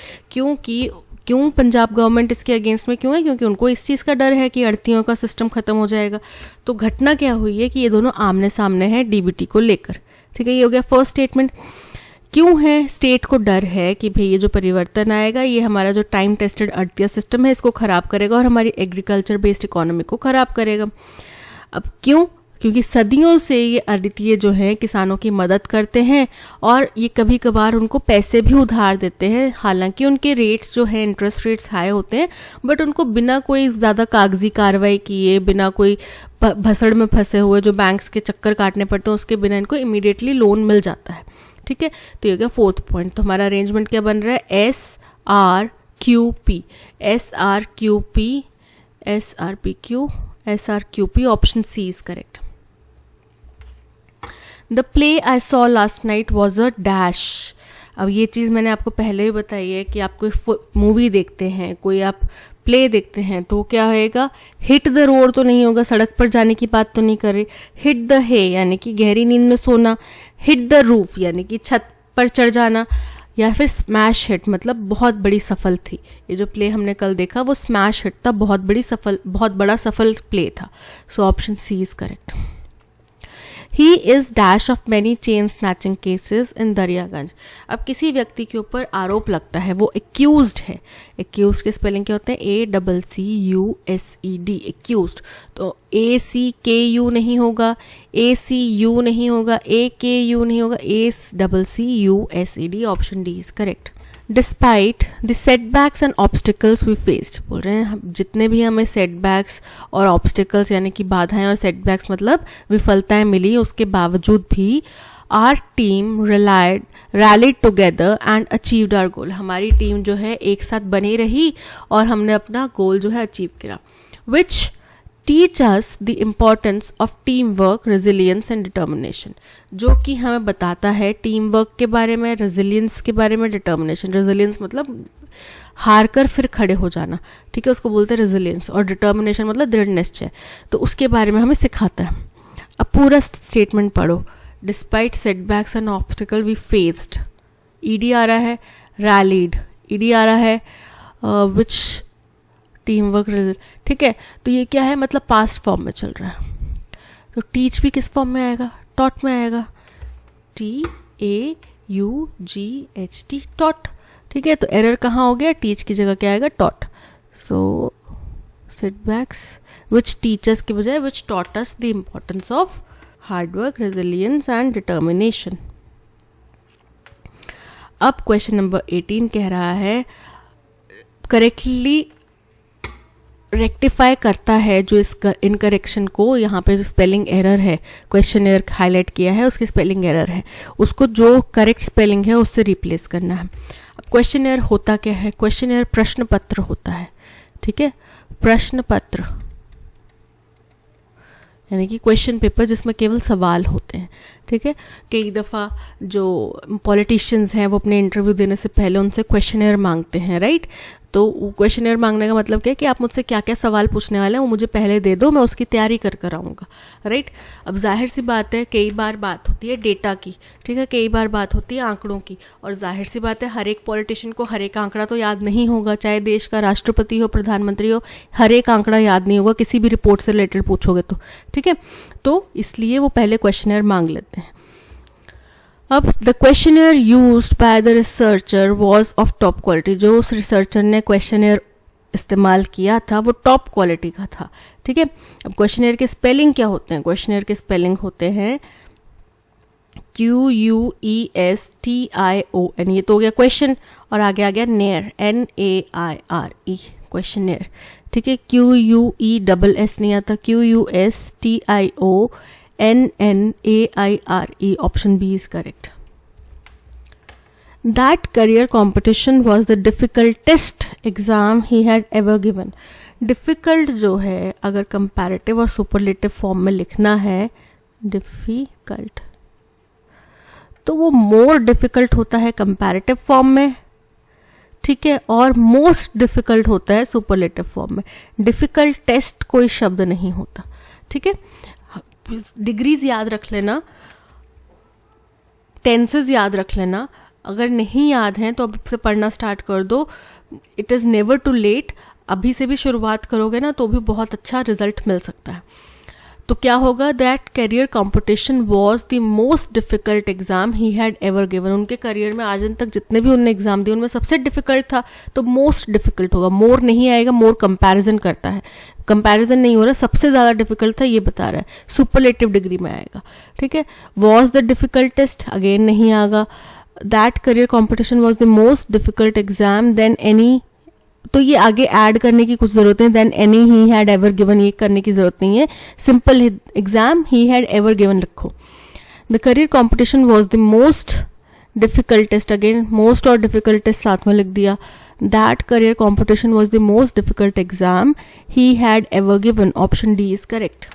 क्यों पंजाब गवर्नमेंट इसके अगेंस्ट में क्यों है? क्योंकि उनको इस चीज़ का डर है कि आड़तियों का सिस्टम खत्म हो जाएगा। तो घटना क्या हुई है कि ये दोनों आमने सामने हैं डीबीटी को लेकर। ठीक है, ये हो गया फर्स्ट स्टेटमेंट। क्यों है? स्टेट को डर है कि भाई ये जो परिवर्तन आएगा ये हमारा जो टाइम टेस्टेड आड़तिया सिस्टम है इसको खराब करेगा और हमारी एग्रीकल्चर बेस्ड इकोनॉमी को खराब करेगा। अब क्यों? क्योंकि सदियों से ये आड़तिये जो है किसानों की मदद करते हैं और ये कभी कभार उनको पैसे भी उधार देते हैं। हालांकि उनके रेट्स जो है, इंटरेस्ट रेट्स हाई होते हैं, बट उनको बिना कोई ज़्यादा कागजी कार्रवाई किए, बिना कोई भसड़ में फंसे हुए जो बैंक्स के चक्कर काटने पड़ते हैं उसके बिना इनको इमीडिएटली लोन मिल जाता है। ठीक है, तो ये हो गया फोर्थ पॉइंट। तो हमारा अरेंजमेंट क्या बन रहा है? SRQP, SRQP, SRPQ, SRQP. Option C is correct. The play I saw last night was a dash. अब ये चीज़ मैंने आपको पहले ही बताई है कि आप कोई मूवी देखते हैं, कोई आप प्ले देखते हैं तो क्या होएगा, हिट द रोड तो नहीं होगा, सड़क पर जाने की बात तो नहीं कर रही, हिट द हे यानी कि गहरी नींद में सोना, हिट द रूफ यानी कि छत पर चढ़ जाना, या फिर स्मैश हिट मतलब बहुत बड़ी सफल थी. ये जो प्ले हमने कल देखा वो स्मैश हिट था, बहुत बड़ा सफल प्ले था. So option C is correct. He is dash of many chain snatching cases in Daryaganj. अब किसी व्यक्ति के ऊपर आरोप लगता है, वो accused है. accused के स्पेलिंग क्या होते हैं, ACCUSED, accused. तो ACKU नहीं होगा, ACU नहीं होगा, AKU नहीं होगा, ACCUSED. Option D is correct. Despite the setbacks and obstacles we faced, बोल रहे हैं जितने भी हमें सेटबैक्स और ऑब्स्टिकल्स यानी कि बाधाएं और सेटबैक्स मतलब विफलताएं मिली, उसके बावजूद भी our team rallied together and achieved our goal. हमारी टीम जो है एक साथ बनी रही और हमने अपना गोल जो है अचीव किया. Which teach us the importance of team work, resilience and determination, जो कि हमें बताता है टीम वर्क के बारे में, रेजिलियंस के बारे में, डिटर्मिनेशन. रेजिलियंस मतलब हार कर फिर खड़े हो जाना, ठीक है, उसको बोलते हैं रेजिलियंस. और डिटर्मिनेशन मतलब दृढ़ निश्चय. तो उसके बारे में हमें सिखाता है. अब पूरा स्टेटमेंट पढ़ो. Despite setbacks and obstacle we faced, ED आ रहा है, रैलीड, ईडी आ रहा है, विच टीम वर्क, ठीक है. तो ये क्या है, मतलब पास्ट फॉर्म में चल रहा है. तो टीच भी किस फॉर्म में आएगा, टॉट में आएगा, TAUGHT, टॉट. ठीक है, तो एरर कहाँ हो गया, टीच की जगह क्या आएगा, taught. So setbacks which teachers के बजाय which taught us the importance of hard work, resilience and determination. अब क्वेश्चन नंबर 18 कह रहा है करेक्टली रेक्टिफाई करता है जो इस इनकरेक्शन को, यहाँ पे जो स्पेलिंग एरर है, क्वेश्चन एरर हाईलाइट किया है, उसकी स्पेलिंग एरर है, उसको जो करेक्ट स्पेलिंग है उससे रिप्लेस करना है. अब क्वेश्चन एरर होता क्या है, क्वेश्चन एरर प्रश्न पत्र होता है. ठीक है, प्रश्न पत्र यानी कि क्वेश्चन पेपर जिसमें केवल सवाल होते हैं. ठीक है, कई दफ़ा जो पॉलिटिशियंस हैं वो अपने इंटरव्यू देने से पहले उनसे क्वेश्चनर मांगते हैं, राइट. तो क्वेश्चनर मांगने का मतलब क्या है कि आप मुझसे क्या क्या सवाल पूछने वाले हैं वो मुझे पहले दे दो, मैं उसकी तैयारी कर आऊँगा, राइट. अब जाहिर सी बात है कई बार बात होती है डेटा की, ठीक है, कई बार बात होती है आंकड़ों की, और जाहिर सी बात है हर एक पॉलिटिशियन को हर एक आंकड़ा तो याद नहीं होगा, चाहे देश का राष्ट्रपति हो, प्रधानमंत्री हो, हर एक आंकड़ा याद नहीं होगा किसी भी रिपोर्ट से रिलेटेड पूछोगे तो. ठीक है, तो इसलिए वो पहले क्वेश्चनर मांग लेते हैं. अब the questionnaire used by the researcher was of top quality, जो उस रिसर्चर ने क्वेश्चनर इस्तेमाल किया था वो टॉप क्वालिटी का था. ठीक है, अब क्वेश्चनर के स्पेलिंग क्या होते हैं, क्वेश्चनर के स्पेलिंग होते हैं QUESTION, ये तो हो गया क्वेश्चन, और आगे आ गया नेयर, NAIRE, क्वेश्चनर. ठीक है, QUESS नहीं आता, QUSTIONNAIRE, option B is correct. That career competition was the difficultest exam he had ever given. Difficult जो है अगर comparative और superlative form में लिखना है, difficult, तो वो more difficult होता है comparative form में, ठीक है, और most difficult होता है superlative form में. difficult test कोई शब्द नहीं होता. ठीक है, डिग्रीज याद रख लेना, टेंसेस याद रख लेना, अगर नहीं याद हैं तो अब से पढ़ना स्टार्ट कर दो. It is never too late, अभी से भी शुरुआत करोगे ना तो भी बहुत अच्छा रिजल्ट मिल सकता है. तो क्या होगा, that career competition was the most difficult exam he had ever given. उनके करियर में आज तक जितने भी उनने एग्जाम दिए उनमें सबसे डिफिकल्ट था, तो मोस्ट डिफिकल्ट होगा. मोर नहीं आएगा, मोर कंपैरिजन करता है, कंपैरिजन नहीं हो रहा, सबसे ज़्यादा डिफिकल्ट था ये बता रहा है, सुपरलेटिव डिग्री में आएगा. ठीक है, वॉज द डिफिकल्टेस्ट अगेन नहीं आएगा. That career competition was the most difficult exam then any, तो ये आगे ऐड करने की कुछ जरूरत नहीं, then any he had ever given ये करने की जरूरत नहीं है, simple exam he had ever given रखो. The career competition was the most difficultest, again most और डिफिकल्टेस्ट साथ में लिख दिया. That career competition was the most difficult exam he had ever given. Option D is correct.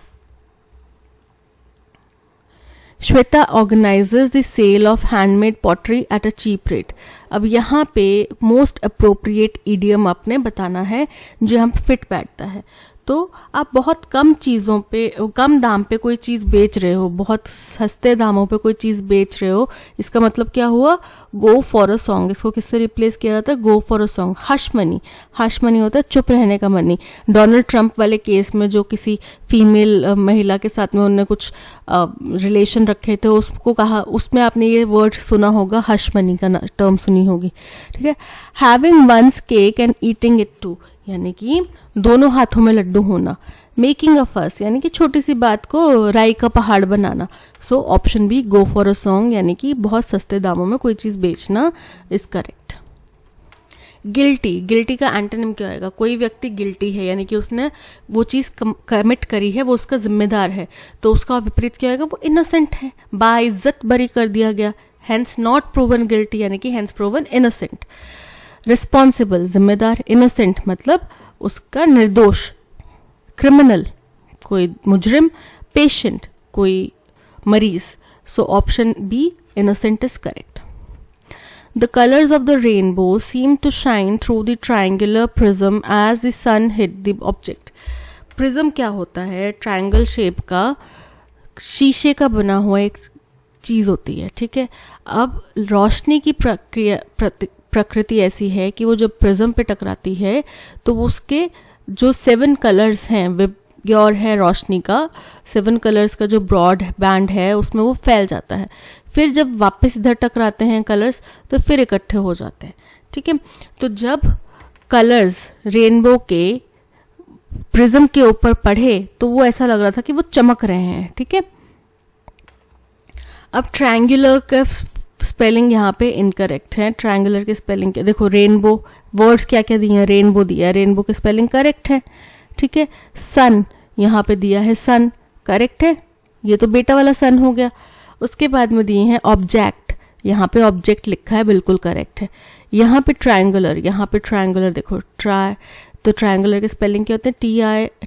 Shweta organises the sale of handmade pottery at a cheap rate. अब यहाँ पे most appropriate idiom आपने बताना है जो यहाँ पे फिट बैठता है. तो आप बहुत कम चीज़ों पे, कम दाम पे कोई चीज़ बेच रहे हो, बहुत सस्ते दामों पे कोई चीज़ बेच रहे हो, इसका मतलब क्या हुआ? गो फॉर अ सॉन्ग. इसको किससे रिप्लेस किया जाता है? गो for a song. Hush money, hush money होता है चुप रहने का मनी. डोनाल्ड ट्रंप वाले केस में जो किसी फीमेल महिला के साथ में उन्होंने कुछ रिलेशन रखे थे, उसको कहा, उसमें आपने ये वर्ड सुना होगा, हश मनी का टर्म सुनी होगी. ठीक है. Having one's cake and eating it too, यानी कि दोनों हाथों में लड्डू होना. मेकिंग अ फस, यानी कि छोटी सी बात को राई का पहाड़ बनाना. So option B go for a song, यानी कि बहुत सस्ते दामों में कोई चीज बेचना इज करेक्ट. गिल्टी, गिल्टी का एंटोनिम क्या होगा? कोई व्यक्ति गिल्टी है यानी कि उसने वो चीज कमिट करी है, वो उसका जिम्मेदार है. तो उसका विपरीत क्या होगा? वो इनोसेंट है, बाइज्जत बरी कर दिया गया. हेंस नॉट प्रूवन गिल्टी, यानी कि हेंस प्रूवन इनोसेंट. रिस्पॉन्सिबल, जिम्मेदार. इनोसेंट मतलब उसका निर्दोष. क्रिमिनल, कोई मुजरिम. पेशेंट, कोई मरीज. सो option B innocent is correct. The colors of the rainbow seem to shine through the triangular prism as the sun hit the object. Prism क्या होता है? ट्रायंगल शेप का शीशे का बना हुआ एक चीज होती है. ठीक है. अब रोशनी की प्रकृति ऐसी है कि वो जब प्रिज्म पे टकराती है तो उसके जो 7 कलर्स हैं, विबग्योर है रोशनी का, 7 कलर्स का जो ब्रॉड बैंड है उसमें वो फैल जाता है. फिर जब वापस इधर टकराते हैं कलर्स तो फिर इकट्ठे हो जाते हैं. ठीक है. तो जब कलर्स रेनबो के प्रिज्म के ऊपर पड़े तो वो ऐसा लग रहा था कि वो चमक रहे हैं. ठीक है. अब ट्रायंगुलर का स्पेलिंग यहाँ पे इनकरेक्ट है. ट्रायंगुलर के स्पेलिंग क्या? देखो रेनबो, वर्ड्स क्या क्या दिए हैं? रेनबो दिया है, रेनबो की स्पेलिंग करेक्ट है. ठीक है. सन यहाँ पे दिया है, सन करेक्ट है, ये तो बेटा वाला सन हो गया. उसके बाद में दिए हैं ऑब्जेक्ट, यहाँ पे ऑब्जेक्ट लिखा है, बिल्कुल करेक्ट है. यहाँ पे ट्रायंगुलर, यहाँ पे ट्रायंगुलर देखो तो ट्रायंगुलर के स्पेलिंग क्या होते हैं?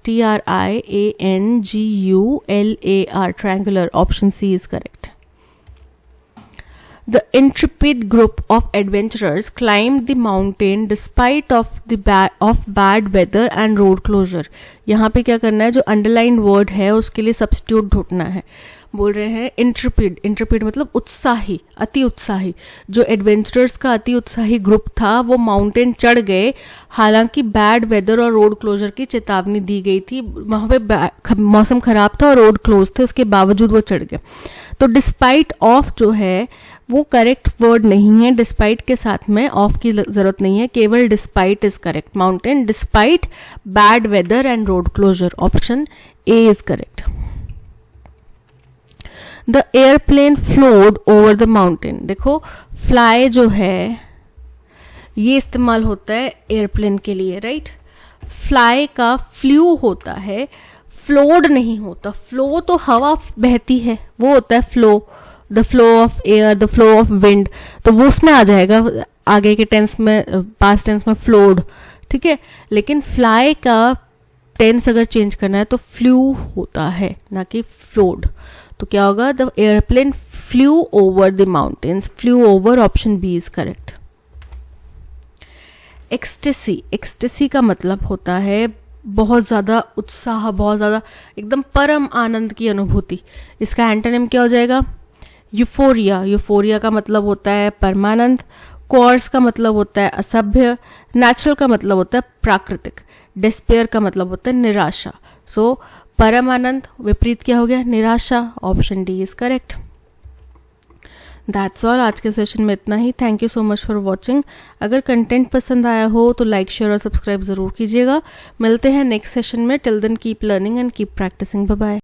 TRIANGULAR, triangular. Option C is correct. The intrepid group of adventurers climbed the mountain despite of bad weather and road closure. यहाँ पे क्या करना है? जो underlined word है उसके लिए substitute ढूंढना है. बोल रहे हैं इंट्रपिड. इंट्रपिड मतलब उत्साही, अति उत्साही. जो एडवेंचरर्स का अति उत्साही ग्रुप था वो माउंटेन चढ़ गए, हालांकि बैड वेदर और रोड क्लोजर की चेतावनी दी गई थी. वहां पे मौसम खराब था और रोड क्लोज थे, उसके बावजूद वो चढ़ गए. तो डिस्पाइट ऑफ जो है वो करेक्ट वर्ड नहीं है. डिस्पाइट के साथ में ऑफ की जरूरत नहीं है, केवल despite is correct. Mountain despite bad weather and road closure. Option A is correct. The airplane flowed over the mountain. देखो फ्लाई जो है ये इस्तेमाल होता है एयरप्लेन के लिए, राइट. फ्लाई का फ्लू होता है, फ्लोड नहीं होता. फ्लो तो हवा बहती है, वो होता है flow. The flow of air, the flow of wind, तो वो उसमें आ जाएगा आगे के टेंस में, पास्ट टेंस में फ्लोड. ठीक है. लेकिन फ्लाई का टेंस अगर चेंज करना है तो फ्लू होता है, ना कि फ्लोड. तो क्या होगा? The airplane flew over the mountains. Flew over. Option B is correct. Ecstasy. Ecstasy का मतलब होता है बहुत ज्यादा उत्साह, बहुत ज्यादा एकदम परम आनंद की अनुभूति. इसका एंटोनिम क्या हो जाएगा? यूफोरिया. यूफोरिया का मतलब होता है परमानंद. कोर्स का मतलब होता है असभ्य. नेचुरल का मतलब होता है प्राकृतिक. डिस्पेयर का मतलब होता है निराशा. सो परम आनंद, विपरीत क्या हो गया? निराशा. Option D is correct. That's all. आज के सेशन में इतना ही. Thank you so much for watching. अगर कंटेंट पसंद आया हो तो लाइक, शेयर और सब्सक्राइब जरूर कीजिएगा. मिलते हैं नेक्स्ट सेशन में. Till then keep learning and keep practising. Bye bye.